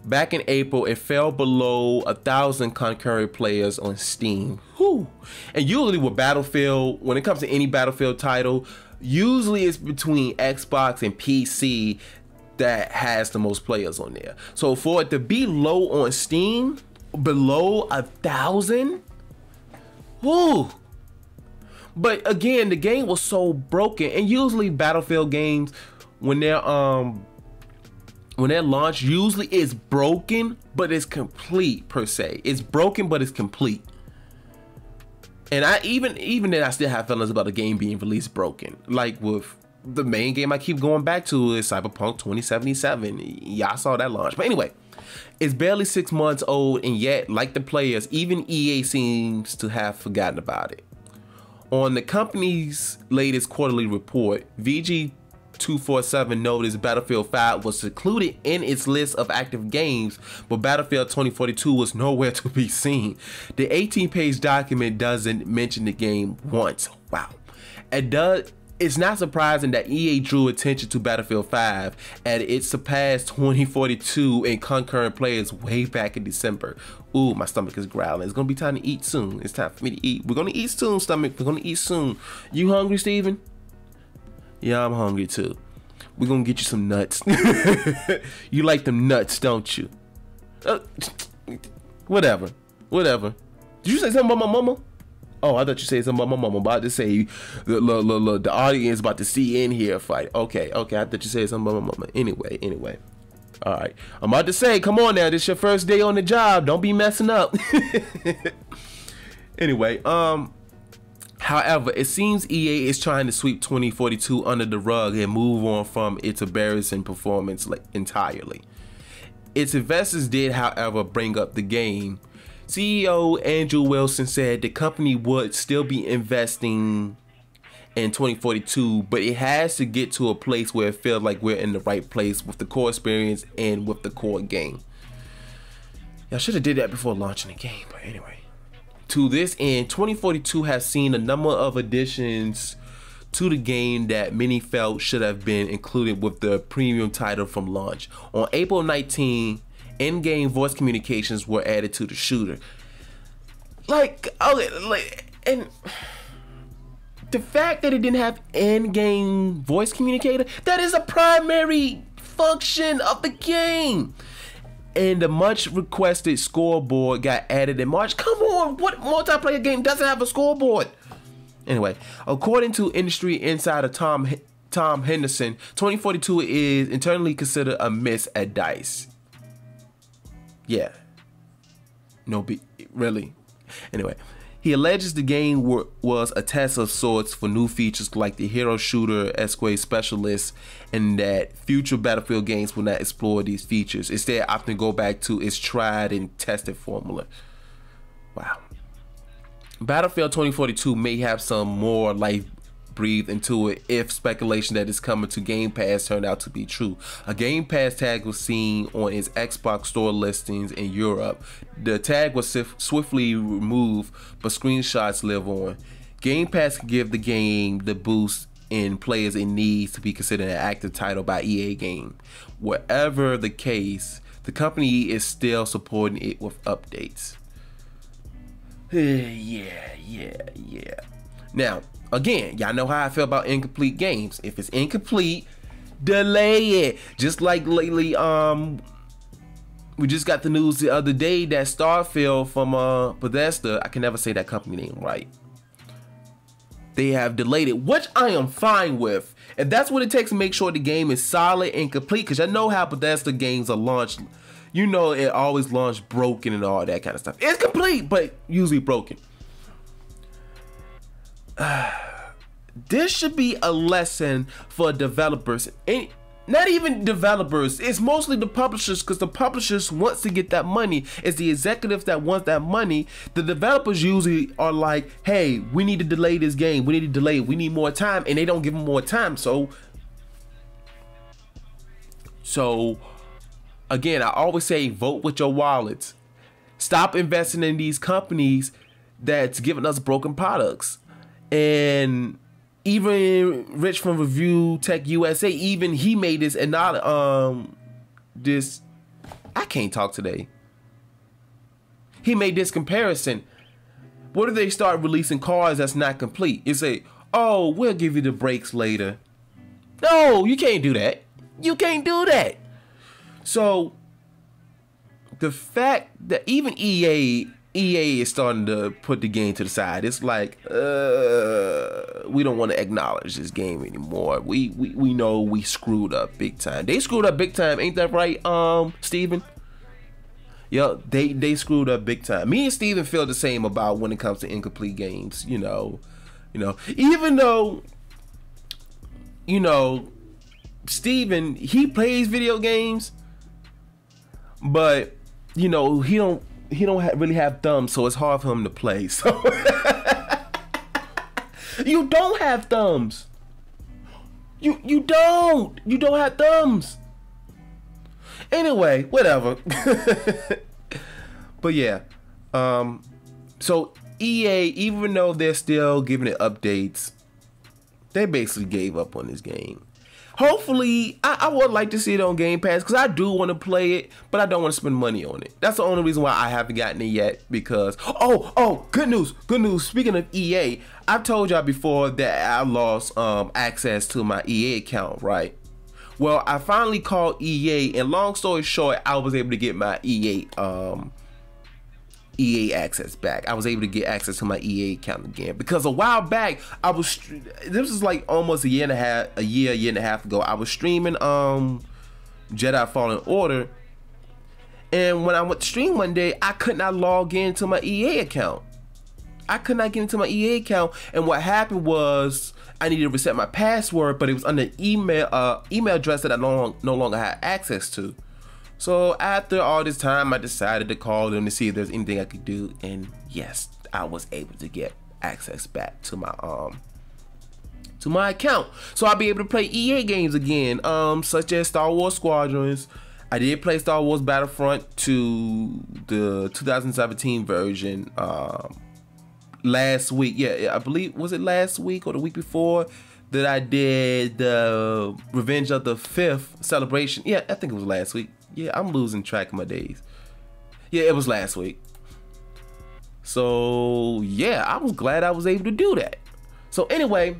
S1: Back in April, it fell below 1,000 concurrent players on Steam. Whew. And usually with Battlefield, when it comes to any Battlefield title, usually it's between Xbox and PC that has the most players on there. So for it to be low on Steam, below 1,000, whoo. But again, the game was so broken, and usually Battlefield games, when they're launched, usually it's broken, but it's complete per se. It's broken, but it's complete. And even then I still have feelings about the game being released broken. Like with the main game I keep going back to is Cyberpunk 2077. Y'all saw that launch. But anyway, it's barely 6 months old, and yet, like the players, even EA seems to have forgotten about it. On the company's latest quarterly report, VG247 noticed Battlefield 5 was included in its list of active games, but Battlefield 2042 was nowhere to be seen. The 18-page document doesn't mention the game once. Wow. It's not surprising that EA drew attention to Battlefield 5 as it surpassed 2042 in concurrent players way back in December. Ooh, my stomach is growling. It's gonna be time to eat soon. It's time for me to eat. We're gonna eat soon, stomach. We're gonna eat soon. You hungry, Steven? Yeah, I'm hungry too. We're gonna get you some nuts. You like them nuts, don't you? Whatever. Did you say something about my mama? Oh, I thought you said something about my mama. I'm about to say, the audience about to see in here fight. Okay. I thought you said something about my mama. Anyway. All right. I'm about to say, come on now. This your first day on the job. Don't be messing up. Anyway, however, it seems EA is trying to sweep 2042 under the rug and move on from its embarrassing performance entirely. Its investors did, however, bring up the game. CEO Andrew Wilson said the company would still be investing in 2042, but it has to get to a place where it feels like we're in the right place with the core experience and with the core game. Y'all should have did that before launching the game, but anyway. To this end, 2042 has seen a number of additions to the game that many felt should have been included with the premium title from launch. On April 19, in-game voice communications were added to the shooter. And the fact that it didn't have in-game voice communicator, that is a primary function of the game. And the much requested scoreboard got added in March. Come on, what multiplayer game doesn't have a scoreboard? Anyway, according to industry insider Tom Henderson, 2042 is internally considered a miss at DICE. Yeah. Really. Anyway, he alleges the game was a test of sorts for new features like the hero shooter escort specialist, and that future Battlefield games will not explore these features. Instead, opting to go back to its tried and tested formula. Wow. Battlefield 2042 may have some more life breathed into it if speculation that is coming to Game Pass turned out to be true. A Game Pass tag was seen on its Xbox store listings in Europe. The tag was swiftly removed, but screenshots live on. Game Pass can give the game the boost in players it needs to be considered an active title by EA game. Whatever the case, the company is still supporting it with updates. Yeah. Now, again, y'all know how I feel about incomplete games. If it's incomplete, delay it. Just like lately, we just got the news the other day that Starfield from Bethesda, I can never say that company name right, they have delayed it, which I am fine with. And that's what it takes to make sure the game is solid and complete, because I know how Bethesda games are launched. You know, it always launched broken and all that kind of stuff. It's complete, but usually broken. This should be a lesson for developers, and not even developers. It's mostly the publishers, because the publishers wants to get that money. It's the executives that want that money. The developers usually are like, hey, we need to delay this game. We need to delay it. We need more time, and they don't give them more time. So again, I always say, vote with your wallets. Stop investing in these companies that's giving us broken products. And even Rich from Review Tech USA, even he made this, and not this, I can't talk today. He made this comparison. What if they start releasing cars that's not complete? You say, oh, we'll give you the brakes later. No, you can't do that. You can't do that. So the fact that even EA is starting to put the game to the side. It's like, we don't want to acknowledge this game anymore. We know we screwed up big time. They screwed up big time, ain't that right, Steven? Yo, they screwed up big time. Me and Steven feel the same about when it comes to incomplete games. Even though, Steven, he plays video games, but he don't really have thumbs, so it's hard for him to play. So you don't have thumbs. You don't have thumbs. Anyway, whatever. But yeah, so EA, even though they're still giving it updates, they basically gave up on this game. Hopefully, I would like to see it on Game Pass, because I do want to play it, but I don't want to spend money on it. That's the only reason why I haven't gotten it yet, because good news. Speaking of EA, I've told y'all before that I lost access to my EA account, right? Well, I finally called EA, and long story short, I was able to get my EA access back. I was able to get access to my EA account again, because a while back this was like almost a year and a half ago. I was streaming Jedi Fallen Order, and when I went to stream one day, I could not log into my EA account. I could not get into my EA account, and what happened was I needed to reset my password, but it was under email address that I no longer had access to. So after all this time, I decided to call them to see if there's anything I could do, and yes, I was able to get access back to my account. So I'll be able to play EA games again, such as Star Wars Squadrons. I did play Star Wars Battlefront to the 2017 version last week. Yeah, I believe, was it last week or the week before that I did the Revenge of the Fifth celebration? Yeah, I think it was last week. Yeah, I'm losing track of my days. Yeah, it was last week. So yeah, I was glad I was able to do that. So anyway,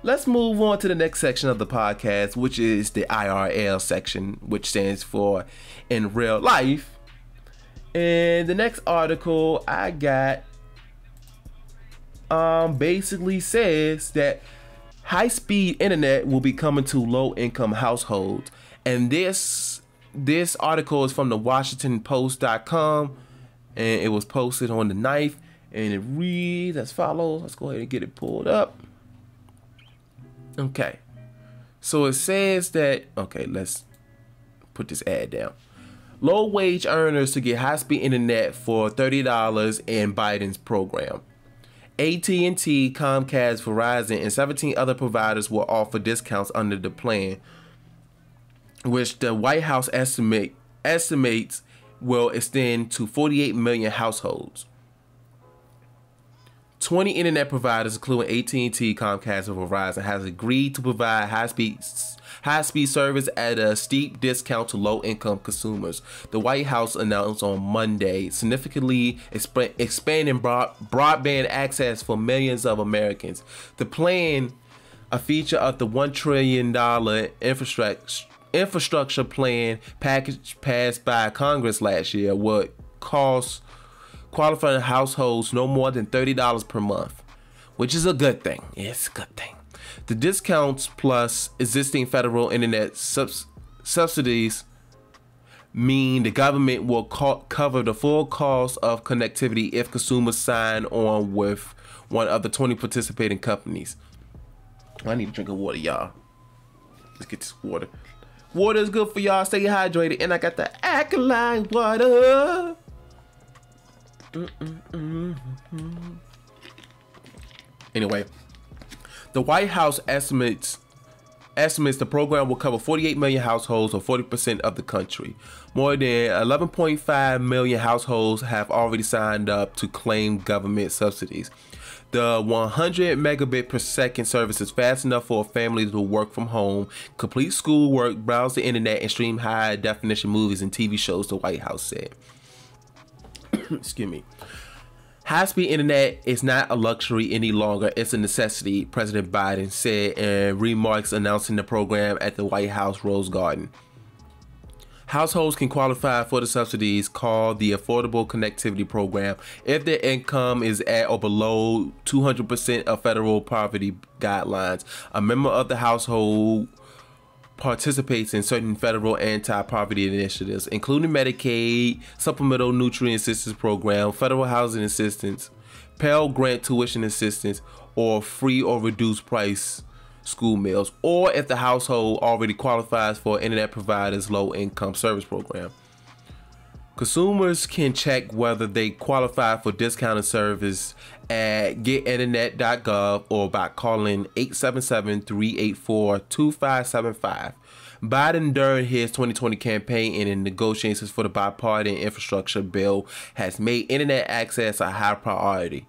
S1: let's move on to the next section of the podcast, which is the IRL section, which stands for in real life. And the next article I got basically says that high-speed internet will be coming to low-income households, and this article is from the WashingtonPost.com, and it was posted on the 9th, and it reads as follows. Let's go ahead and get it pulled up. Okay, so it says that, okay, let's put this ad down. Low-wage earners to get high-speed internet for $30 in Biden's program. AT&T, Comcast, Verizon, and 17 other providers will offer discounts under the plan, which the White House estimates will extend to 48 million households. 20 internet providers, including AT&T, Comcast, and Verizon, has agreed to provide high-speed service at a steep discount to low-income consumers. The White House announced on Monday significantly expanding broadband access for millions of Americans. The plan, a feature of the $1 trillion infrastructure plan package passed by Congress last year, would cost qualifying households no more than $30 per month, which is a good thing. It's a good thing. The discounts plus existing federal internet subsidies mean the government will cover the full cost of connectivity if consumers sign on with one of the 20 participating companies. I need a drink of water, y'all. Let's get this water. Water is good for y'all. Stay hydrated. And I got the alkaline water. Anyway, the White House estimates the program will cover 48 million households, or 40% of the country. More than 11.5 million households have already signed up to claim government subsidies. The 100 megabit per second service is fast enough for a family to work from home, complete schoolwork, browse the internet, and stream high definition movies and TV shows, the White House said. Excuse me. High-speed internet is not a luxury any longer. It's a necessity, President Biden said in remarks announcing the program at the White House Rose Garden. Households can qualify for the subsidies called the Affordable Connectivity Program if their income is at or below 200% of federal poverty guidelines. A member of the household participates in certain federal anti-poverty initiatives, including Medicaid, Supplemental Nutrient Assistance Program, Federal Housing Assistance, Pell Grant Tuition Assistance, or free or reduced price school meals, or if the household already qualifies for internet provider's low income service program. Consumers can check whether they qualify for discounted service at getinternet.gov or by calling 877-384-2575. Biden, during his 2020 campaign and in negotiations for the bipartisan infrastructure bill, has made internet access a high priority,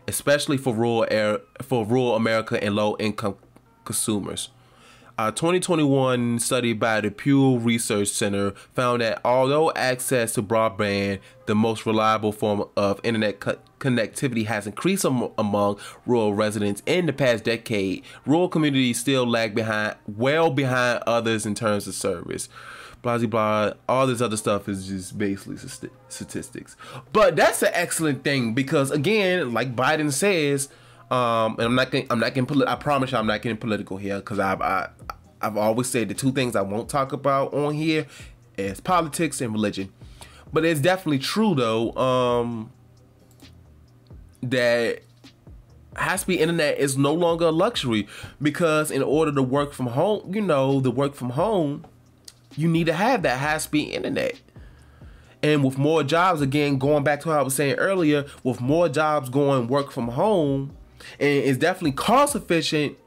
S1: especially for rural America and low-income consumers. A 2021 study by the Pew Research Center found that although access to broadband, the most reliable form of internet connectivity, has increased among rural residents in the past decade, rural communities still lag well behind others in terms of service. Blah, blah, blah. All this other stuff is just basically statistics. But that's an excellent thing because, again, like Biden says, and I promise you I'm not getting political here, because I've always said the two things I won't talk about on here is politics and religion. But it's definitely true though, that high-speed internet is no longer a luxury, because in order to work from home, you need to have that high-speed internet. And with more jobs, again, going back to what I was saying earlier, with more jobs going work from home, and it's definitely cost efficient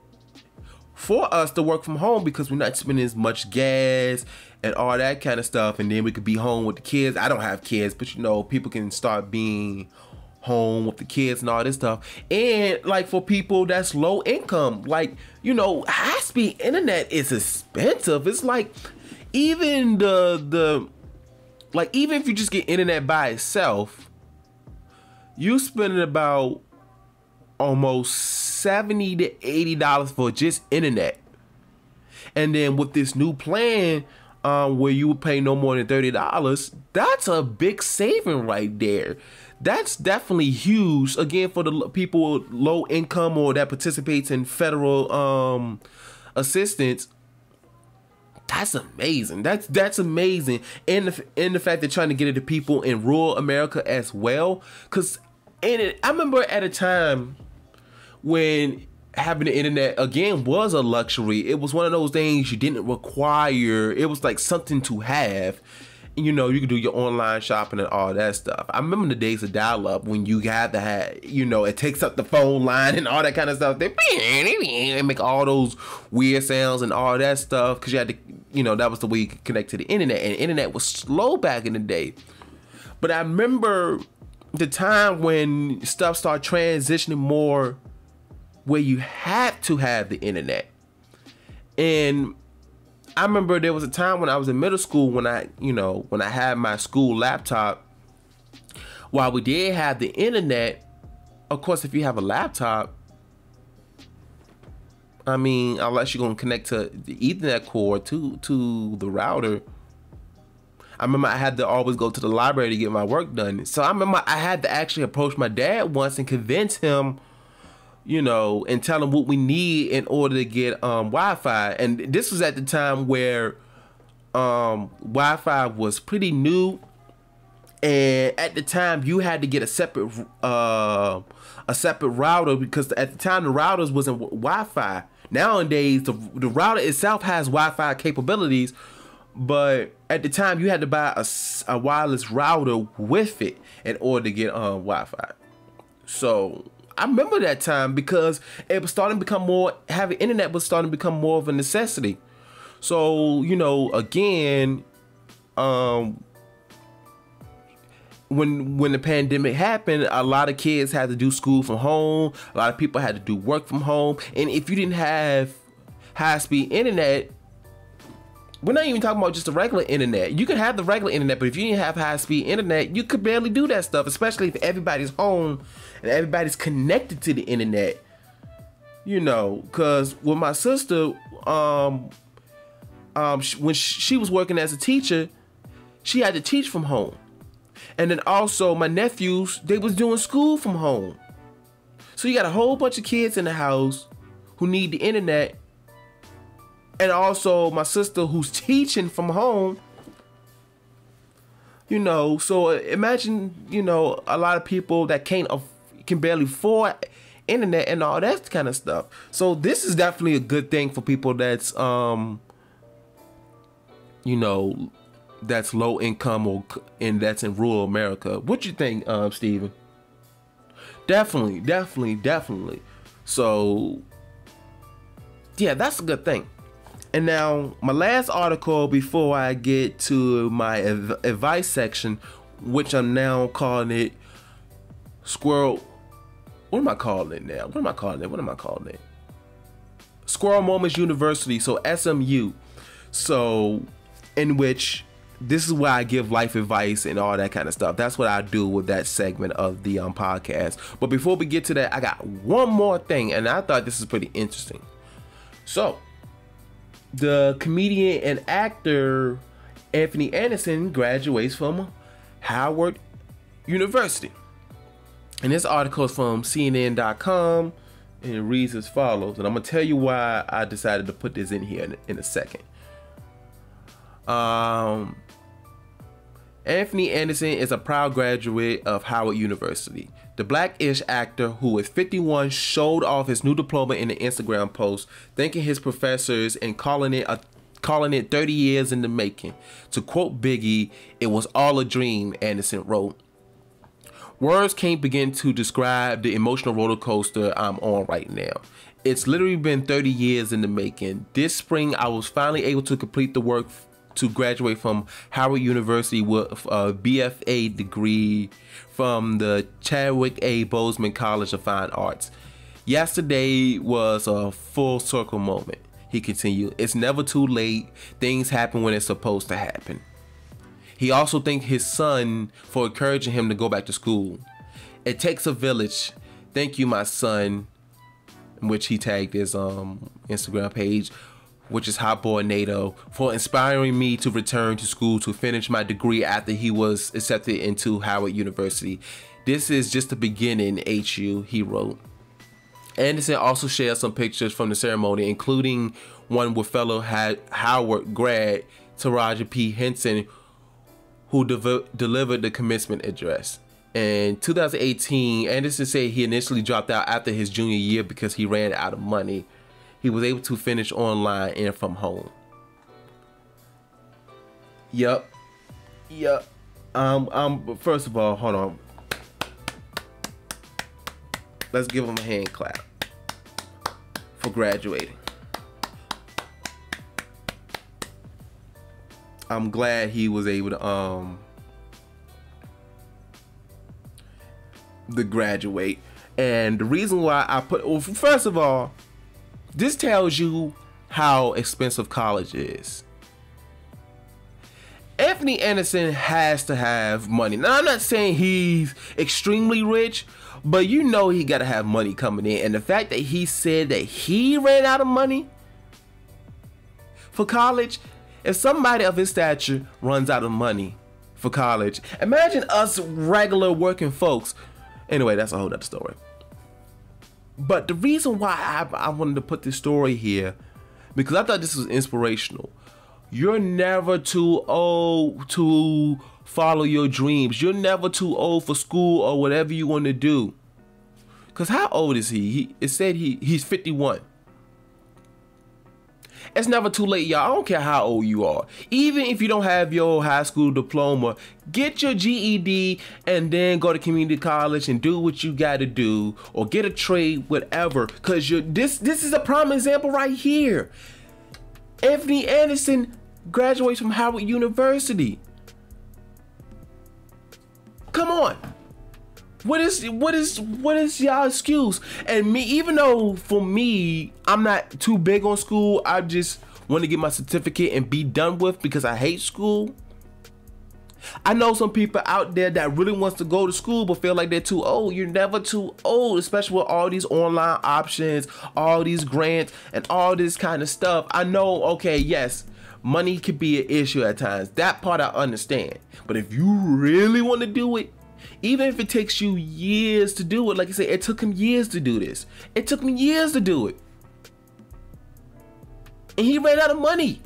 S1: for us to work from home because we're not spending as much gas and all that kind of stuff. And then we could be home with the kids. I don't have kids, but people can start being home with the kids and all this stuff. And like for people that's low income, like, high speed internet is expensive. It's like even even if you just get internet by itself, you spending about almost $70 to $80 for just internet. And then with this new plan, where you would pay no more than $30, that's a big saving right there. That's definitely huge. Again, for the people with low income or that participates in federal assistance, that's amazing. That's amazing. And the fact they're trying to get it to people in rural America as well. Because I remember at a time when having the internet, again, was a luxury. It was one of those things you didn't require. It was like something to have. You could do your online shopping and all that stuff. I remember the days of dial-up when you had to have, it takes up the phone line and all that kind of stuff. They make all those weird sounds and all that stuff because you had to, that was the way you could connect to the internet. And the internet was slow back in the day. But I remember the time when stuff started transitioning more where you had to have the internet. And I remember there was a time when I was in middle school when I had my school laptop. While we did have the internet, of course, if you have a laptop, unless you're gonna connect to the Ethernet cord to the router. I remember I had to always go to the library to get my work done. So I remember I had to actually approach my dad once and convince him, and tell them what we need in order to get Wi-Fi. And this was at the time where Wi-Fi was pretty new, and at the time you had to get a separate router, because at the time the routers wasn't Wi-Fi. Nowadays the router itself has Wi-Fi capabilities, but at the time you had to buy a wireless router with it in order to get Wi-Fi. So I remember that time because it was starting to become having internet was starting to become more of a necessity. So, again, when the pandemic happened, a lot of kids had to do school from home. A lot of people had to do work from home. And if you didn't have high-speed internet, we're not even talking about just the regular internet. You could have the regular internet, but if you didn't have high-speed internet, you could barely do that stuff, especially if everybody's home and everybody's connected to the internet. Because with my sister, when she was working as a teacher, she had to teach from home. And then also my nephews, they was doing school from home. So you got a whole bunch of kids in the house who need the internet. And also my sister who's teaching from home. You know, so imagine, you know, a lot of people that can barely afford internet and all that kind of stuff. So this is definitely a good thing for people that's you know, that's low income and that's in rural America. What you think, Steven? Definitely. So yeah, that's a good thing. And now my last article before I get to my advice section, which I'm now calling it Squirrel. What am I calling it now? What am I calling it? Squirrel Moments University, so SMU. So in which this is where I give life advice and all that kind of stuff. That's what I do with that segment of the podcast. But before we get to that, I got one more thing, and I thought this is pretty interesting. So the comedian and actor Anthony Anderson graduates from Howard University. And this article is from CNN.com, and it reads as follows. And I'm going to tell you why I decided to put this in here in a second. Anthony Anderson is a proud graduate of Howard University. The Black-ish actor, who is 51, showed off his new diploma in an Instagram post, thanking his professors and calling it 30 years in the making. To quote Biggie, "It was all a dream," Anderson wrote. "Words can't begin to describe the emotional roller coaster I'm on right now. It's literally been 30 years in the making. This spring, I was finally able to complete the work to graduate from Howard University with a BFA degree from the Chadwick A. Boseman College of Fine Arts. Yesterday was a full circle moment," he continued. "It's never too late. Things happen when it's supposed to happen." He also thanked his son for encouraging him to go back to school. "It takes a village. Thank you, my son," in which he tagged his Instagram page, which is Hot Boy NATO, "for inspiring me to return to school to finish my degree after he was accepted into Howard University. This is just the beginning, HU," he wrote. Anderson also shared some pictures from the ceremony, including one with fellow Howard grad Taraji P. Henson, who delivered the commencement address. In 2018, Anderson said he initially dropped out after his junior year because he ran out of money. He was able to finish online and from home. Yup. First of all, hold on. Let's give him a hand clap for graduating. I'm glad he was able to graduate. And the reason why I put, well, first of all, this tells you how expensive college is. Anthony Anderson has to have money. Now, I'm not saying he's extremely rich, but you know he got to have money coming in. And the fact that he said that he ran out of money for college, if somebody of his stature runs out of money for college, imagine us regular working folks. Anyway, that's a whole other story. But the reason why I wanted to put this story here, because I thought this was inspirational. You're never too old to follow your dreams. You're never too old for school or whatever you want to do. Because how old is he? It said he's 51. It's never too late, y'all. I don't care how old you are. Even if you don't have your high school diploma, get your GED and then go to community college and do what you got to do, or get a trade, whatever. Because this is a prime example right here. Anthony Anderson graduates from Howard University. Come on. What is y'all excuse? And me, even though for me, I'm not too big on school, I just want to get my certificate and be done with because I hate school. I know some people out there that really wants to go to school but feel like they're too old. You're never too old, especially with all these online options, all these grants, and all this kind of stuff. I know, okay, yes, money could be an issue at times. That part I understand. But if you really want to do it, even if it takes you years to do it, like I said, it took him years to do this. It took me years to do it. And he ran out of money.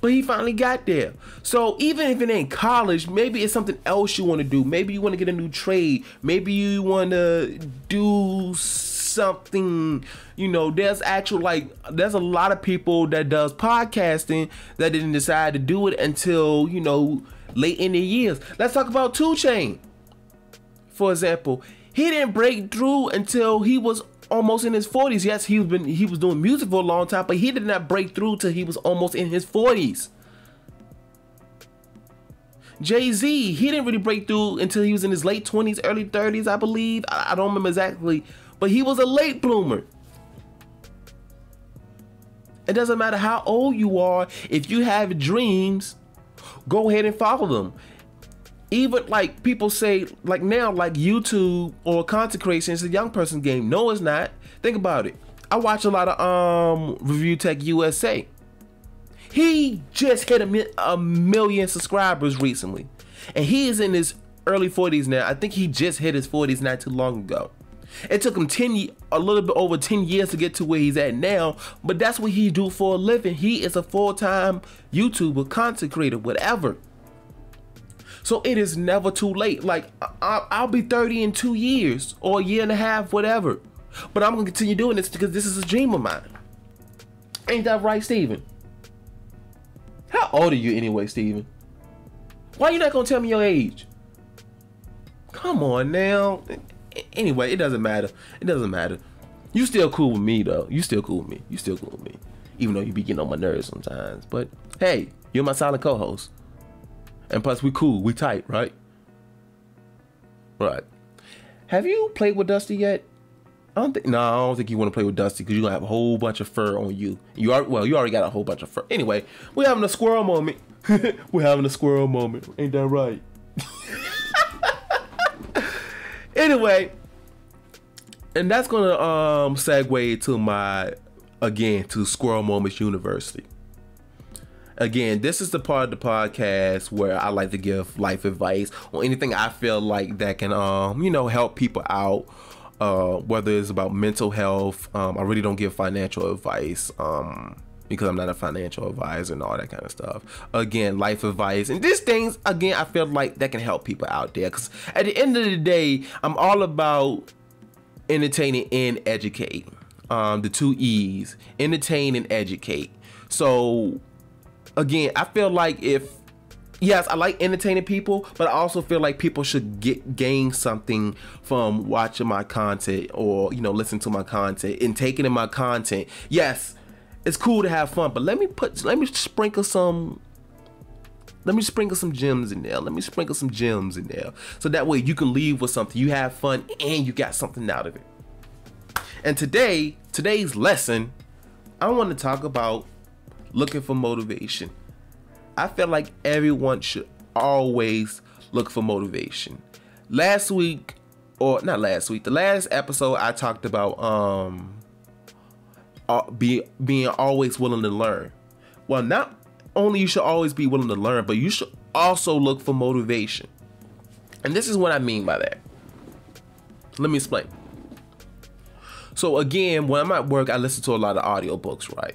S1: But he finally got there. So even if it ain't college, maybe it's something else you want to do. Maybe you want to get a new trade. Maybe you want to do something, you know, there's a lot of people that does podcasting that didn't decide to do it until, you know, late in the years. Let's talk about 2 Chainz. For example, he didn't break through until he was almost in his 40s. Yes, he was doing music for a long time, but he did not break through till he was almost in his 40s. Jay-Z, he didn't really break through until he was in his late 20s, early 30s, I believe. I don't remember exactly, but he was a late bloomer. It doesn't matter how old you are. If you have dreams, go ahead and follow them. Even like people say, like now, like YouTube or content creation is a young person game. No, it's not. Think about it. I watch a lot of Review Tech USA. He just hit a million subscribers recently, and he is in his early 40s now. I think he just hit his 40s not too long ago. It took him a little bit over 10 years to get to where he's at now, but that's what he do for a living. He is a full-time YouTuber, content creator, whatever. So it is never too late. Like I'll be 30 in 2 years or a year and a half, whatever. But I'm gonna continue doing this because this is a dream of mine. Ain't that right, Steven? How old are you anyway, Steven? Why you not gonna tell me your age? Come on now. Anyway, it doesn't matter. It doesn't matter. You still cool with me though. You still cool with me. You still cool with me. Even though you be getting on my nerves sometimes. But hey, you're my silent co-host. And plus we cool, we tight, right? Right. Have you played with Dusty yet? I don't think you want to play with Dusty because you're gonna have a whole bunch of fur on you. You already got a whole bunch of fur. Anyway, we're having a squirrel moment. We're having a squirrel moment. Ain't that right? Anyway, and that's gonna segue to Squirrel Moments University. Again, this is the part of the podcast where I like to give life advice on anything I feel like that can help people out. Whether it's about mental health, I really don't give financial advice because I'm not a financial advisor and all that kind of stuff. Again, life advice and these things, again, I feel like that can help people out there because at the end of the day, I'm all about entertaining and educating. The 2 E's, entertain and educate. So again, I feel like yes, I like entertaining people, but I also feel like people should gain something from watching my content or, listen to my content and taking in my content. Yes, it's cool to have fun, but let me sprinkle some gems in there. Let me sprinkle some gems in there. So that way you can leave with something. You have fun and you got something out of it. And today's lesson, I want to talk about looking for motivation. I feel like everyone should always look for motivation. The last episode I talked about being always willing to learn. Well, not only you should always be willing to learn, but you should also look for motivation. And this is what I mean by that. Let me explain. So again, when I'm at work, I listen to a lot of audiobooks, right?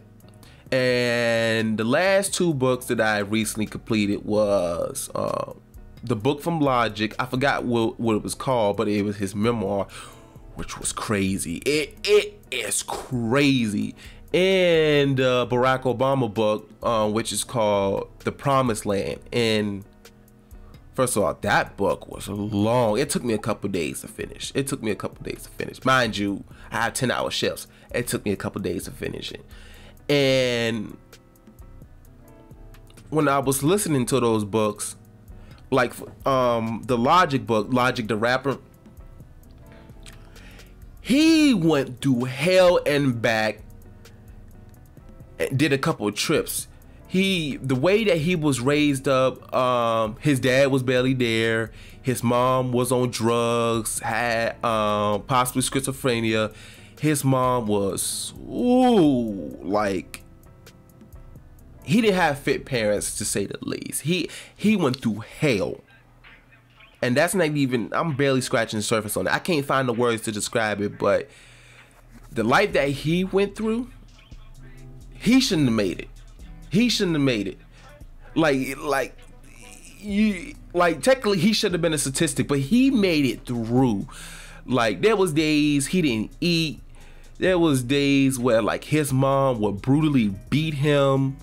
S1: And the last 2 books that I recently completed was the book from Logic. I forgot what it was called, but it was his memoir, which was crazy. It is crazy. And the Barack Obama book, which is called The Promised Land. And first of all, that book was long. It took me a couple days to finish. Mind you, I have 10-hour shifts. It took me a couple days to finish it. And when I was listening to those books, like the Logic book, Logic the rapper, he went through hell and back and did a couple of trips. The way that he was raised up, his dad was barely there. His mom was on drugs, had possibly schizophrenia. His mom was, like, he didn't have fit parents, to say the least. He went through hell. And that's not even, I'm barely scratching the surface on it. I can't find the words to describe it, but the life that he went through, he shouldn't have made it. He shouldn't have made it. Like technically he should have been a statistic, but he made it through. Like, there was days he didn't eat. There was days where like his mom would brutally beat him.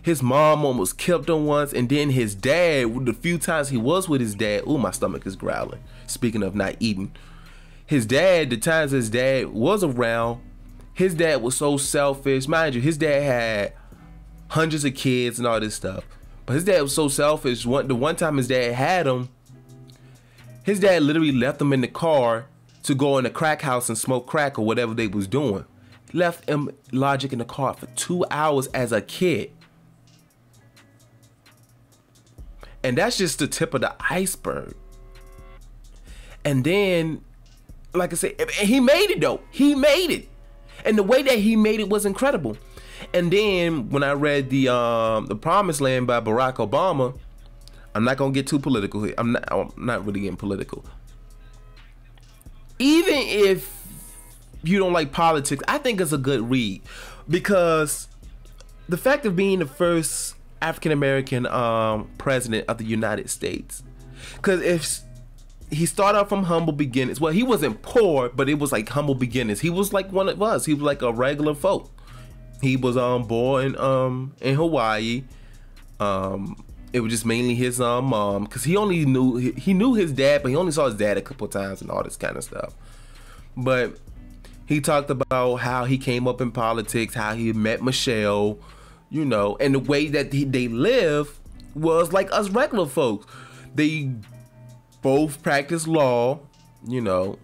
S1: His mom almost killed him once, and then his dad, the few times he was with his dad, ooh, my stomach is growling. Speaking of not eating, his dad, the times his dad was around, his dad was so selfish. Mind you, his dad had hundreds of kids and all this stuff, but his dad was so selfish. The one time his dad had him, his dad literally left him in the car to go in the crack house and smoke crack or whatever they was doing. Left him Logic in the car for 2 hours as a kid. And that's just the tip of the iceberg. And then, like I said, he made it though. He made it. And the way that he made it was incredible. And then when I read the Promised Land by Barack Obama, I'm not gonna get too political here. I'm not really getting political. Even if you don't like politics, I think it's a good read, because the fact of being the first African-American president of the United States, because if he started off from humble beginnings, well, he wasn't poor, but it was like humble beginnings. He was like one of us. He was like a regular folk. He was born in Hawaii. It was just mainly his mom, because he knew his dad, but he only saw his dad a couple of times and all this kind of stuff. But he talked about how he came up in politics, how he met Michelle, you know, and the way that they live was like us regular folks. They both practiced law, you know.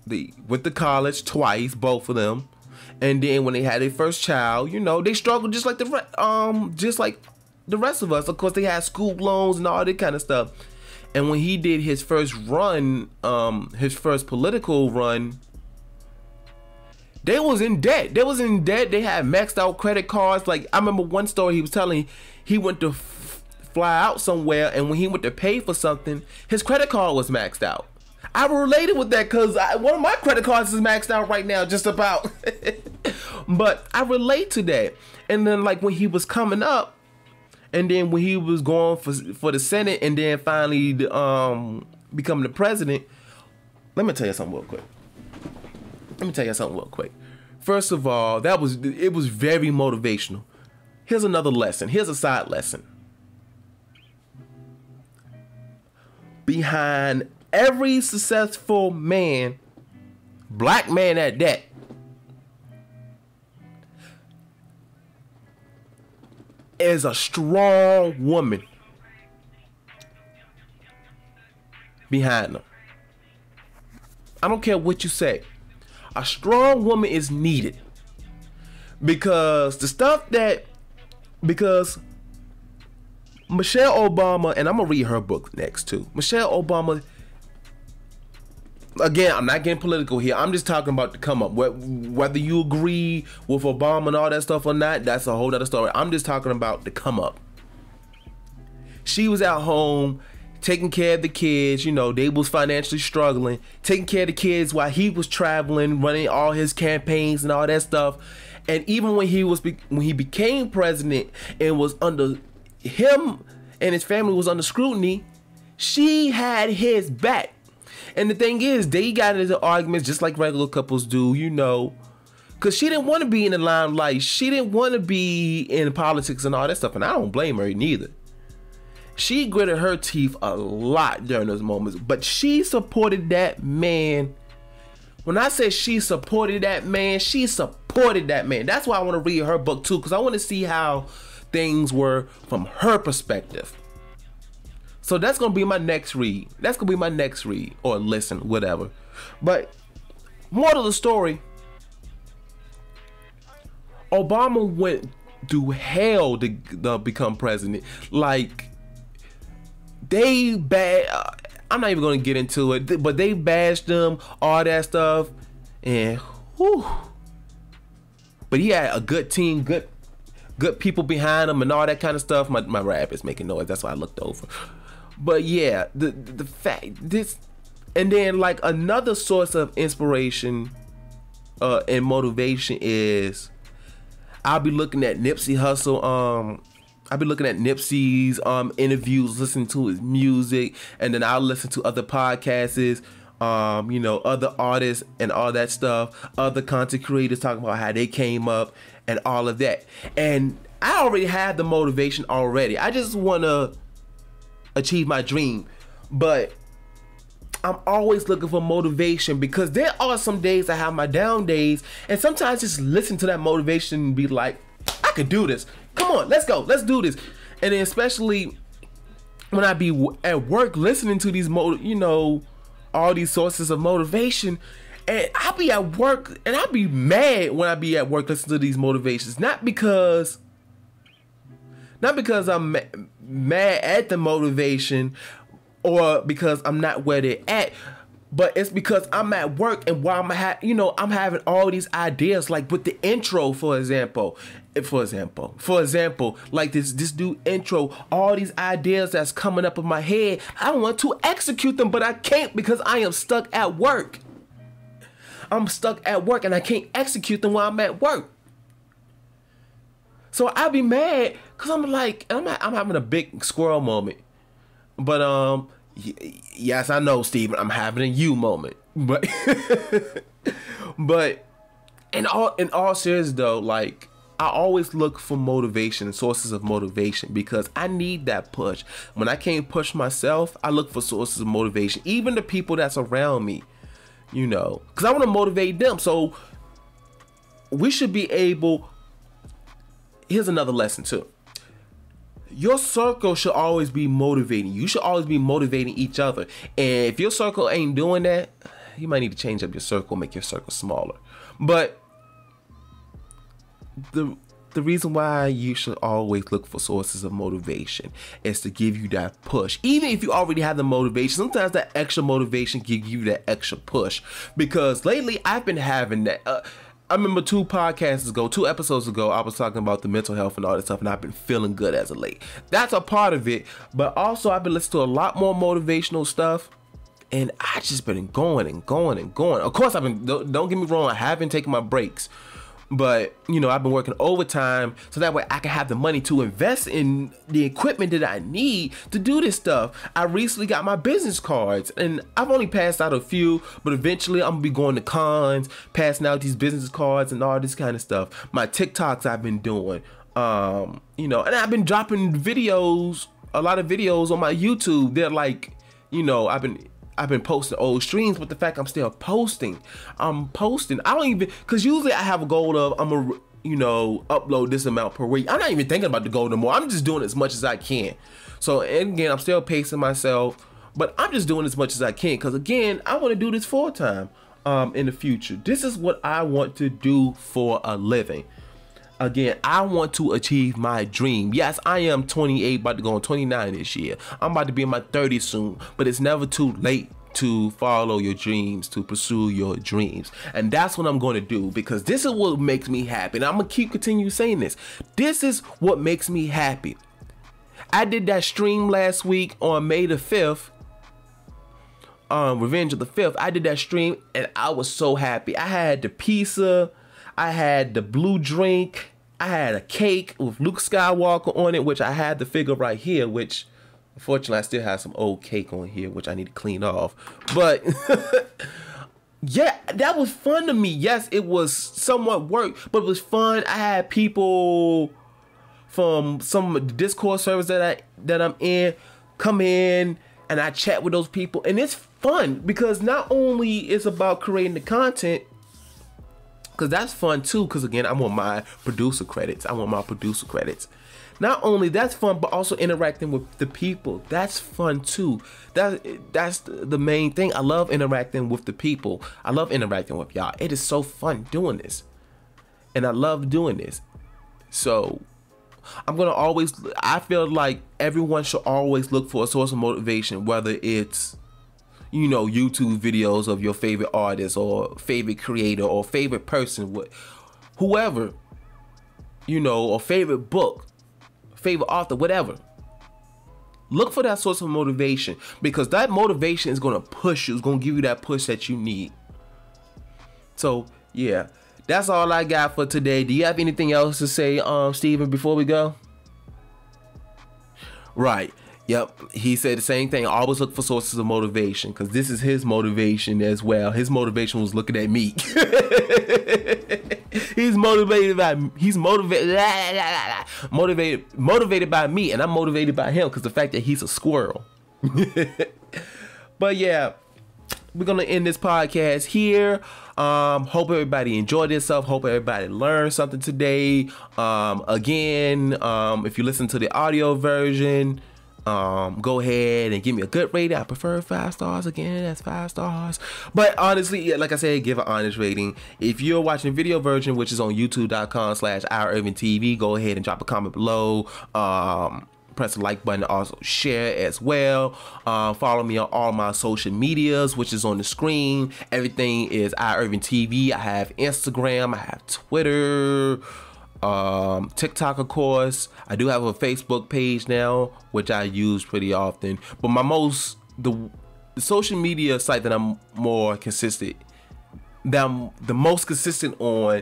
S1: They went to college twice, both of them. And then when they had their first child, you know, they struggled just like the rest of us. Of course, they had school loans and all that kind of stuff. And when he did his first run, his first political run, they was in debt. They had maxed out credit cards. Like, I remember one story he was telling, he went to fly out somewhere, and when he went to pay for something, his credit card was maxed out. I related with that because one of my credit cards is maxed out right now, just about. But I relate to that. And then, like, when he was coming up, and then when he was going for the Senate, and then finally becoming the president, let me tell you something real quick. First of all, it was very motivational. Here's another lesson. Here's a side lesson. Behind every successful man, black man at that, is a strong woman behind them. I don't care what you say. A strong woman is needed, because Michelle Obama, and I'm gonna read her book next too. Michelle Obama, again, I'm not getting political here. I'm just talking about the come up. Whether you agree with Obama and all that stuff or not, that's a whole other story. I'm just talking about the come up. She was at home taking care of the kids. You know, they was financially struggling, taking care of the kids while he was traveling, running all his campaigns and all that stuff. And even when he became president and was under him and his family was under scrutiny, she had his back. And the thing is, they got into arguments just like regular couples do, you know, because she didn't want to be in the limelight. She didn't want to be in politics and all that stuff, and I don't blame her neither. She gritted her teeth a lot during those moments, but she supported that man. When I say she supported that man, she supported that man. That's why I want to read her book too, because I want to see how things were from her perspective. So that's going to be my next read. Or listen, whatever. But moral of the story, Obama went through hell to become president. Like, I'm not even going to get into it, but they bashed him, all that stuff, and whew. But he had a good team, good people behind him and all that kind of stuff. My rap is making noise, that's why I looked over. But yeah, the fact this, and then like another source of inspiration and motivation is, I'll be looking at Nipsey Hussle. I'll be looking at Nipsey's interviews, listening to his music, and then I'll listen to other podcasts, you know, other artists and all that stuff, other content creators talking about how they came up and all of that. And I already have the motivation already. I just want to achieve my dream, but I'm always looking for motivation, because there are some days I have my down days, and sometimes just listen to that motivation and be like, I could do this. Come on, let's go. Let's do this. And then especially when I be at work listening to these, you know, all these sources of motivation, and I'll be at work and I'll be mad when I be at work listening to these motivations. Not because I'm mad at the motivation or because I'm not where they're at, but it's because I'm at work, and while I'm having all these ideas, like with the intro, for example, like this dude intro, all these ideas that's coming up in my head, I want to execute them, but I can't because I am stuck at work. I'm stuck at work and I can't execute them while I'm at work. So I'll be mad because I'm like, I'm having a big squirrel moment. But yes, I know, Steven, I'm having a you moment. But but in all seriousness though, like, I always look for motivation and sources of motivation, because I need that push. When I can't push myself, I look for sources of motivation, even the people that's around me, you know, because I want to motivate them. So we should be able, here's another lesson too. Your circle should always be motivating. You should always be motivating each other. And if your circle ain't doing that, you might need to change up your circle, make your circle smaller. But the reason why you should always look for sources of motivation is to give you that push. Even if you already have the motivation, sometimes that extra motivation gives you that extra push. Because lately I've been having that. I remember 2 episodes ago, I was talking about the mental health and all that stuff, and I've been feeling good as of late. That's a part of it, but also I've been listening to a lot more motivational stuff, and I just been going and going and going. Of course, don't get me wrong, I have been taking my breaks, but you know, I've been working overtime so that way I can have the money to invest in the equipment that I need to do this stuff. I recently got my business cards, and I've only passed out a few, but eventually I'm gonna be going to cons, passing out these business cards and all this kind of stuff. My TikToks I've been doing, you know, and I've been dropping videos, a lot of videos on my YouTube. They're like, you know, I've been posting old streams, but the fact I'm still posting, I don't even, because usually I have a goal of, I'm gonna, you know, upload this amount per week. I'm not even thinking about the goal no more. I'm just doing as much as I can. So, and again, I'm still pacing myself, but I'm just doing as much as I can, because again, I want to do this full time in the future. This is what I want to do for a living. Again, I want to achieve my dream. Yes, I am 28, about to go on 29 this year. I'm about to be in my 30s soon, but it's never too late to follow your dreams, to pursue your dreams. And that's what I'm going to do, because this is what makes me happy. And I'm going to continue saying this. This is what makes me happy. I did that stream last week on May the 5th. Revenge of the 5th. I did that stream and I was so happy. I had the pizza, I had the blue drink, I had a cake with Luke Skywalker on it, which I had the figure right here, which unfortunately I still have some old cake on here, which I need to clean off. But yeah, that was fun to me. Yes, it was somewhat work, but it was fun. I had people from some of the Discord servers that I'm in come in, and I chat with those people, and it's fun because not only it's about creating the content, because that's fun too, because again, I want my producer credits. Not only that's fun, but also interacting with the people. That's fun too. That's the main thing. I love interacting with the people. I love interacting with y'all. It is so fun doing this. And I love doing this. So I'm going to always, I feel like everyone should always look for a source of motivation, whether it's, you know, YouTube videos of your favorite artist or favorite creator or favorite person, whoever, you know, or favorite book, favorite author, whatever. Look for that source of motivation, because that motivation is going to push you. It's going to give you that push that you need. So, yeah. that's all I got for today. Do you have anything else to say, Steven, before we go? Right. Yep. He said the same thing. Always look for sources of motivation, because this is his motivation as well. His motivation was looking at me. He's motivated by me, and I'm motivated by him because the fact that he's a squirrel. But yeah, we're gonna end this podcast here. Hope everybody enjoyed themselves. Hope everybody learned something today. Again, if you listen to the audio version, go ahead and give me a good rating. I prefer 5 stars. Again, that's 5 stars. But honestly, like I said, give an honest rating. If you're watching the video version, which is on youtube.com/SOREpvt, go ahead and drop a comment below. Press the like button, also share as well. Follow me on all my social medias, which is on the screen. Everything is IRvingTV. I have Instagram, I have Twitter, TikTok, of course. I do have a Facebook page now, which I use pretty often. But the social media site that I'm more consistent, that I'm the most consistent on,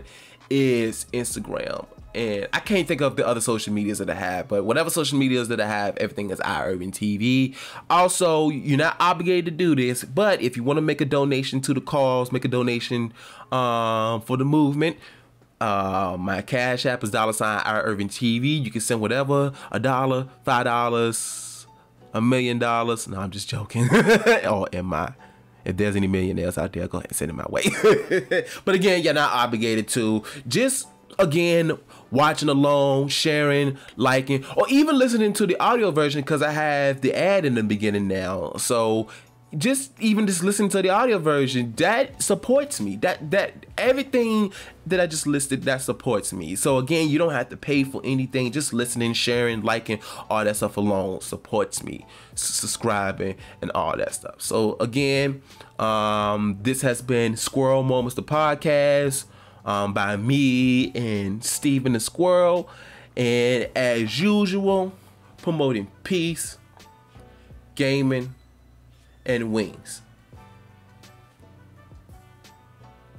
S1: is Instagram. And I can't think of the other social medias that I have, but whatever social medias that I have, everything is IRvingTV. Also, you're not obligated to do this, but if you want to make a donation to the cause, make a donation for the movement. My Cash App is $IRvingTV. You can send whatever, $1, $5, $1 million. No, I'm just joking. Or if there's any millionaires out there, go ahead and send it my way. But again, you're not obligated to. Just, again, watching along, sharing, liking, or even listening to the audio version, because I have the ad in the beginning now. So just listening to the audio version, that supports me. That everything that I just listed, that supports me. So again, you don't have to pay for anything. Just listening, sharing, liking, all that stuff alone supports me. Subscribing and all that stuff. So again, this has been Squirrel Moments, the podcast, by me and Steven the Squirrel, and as usual, promoting peace, gaming, and wings.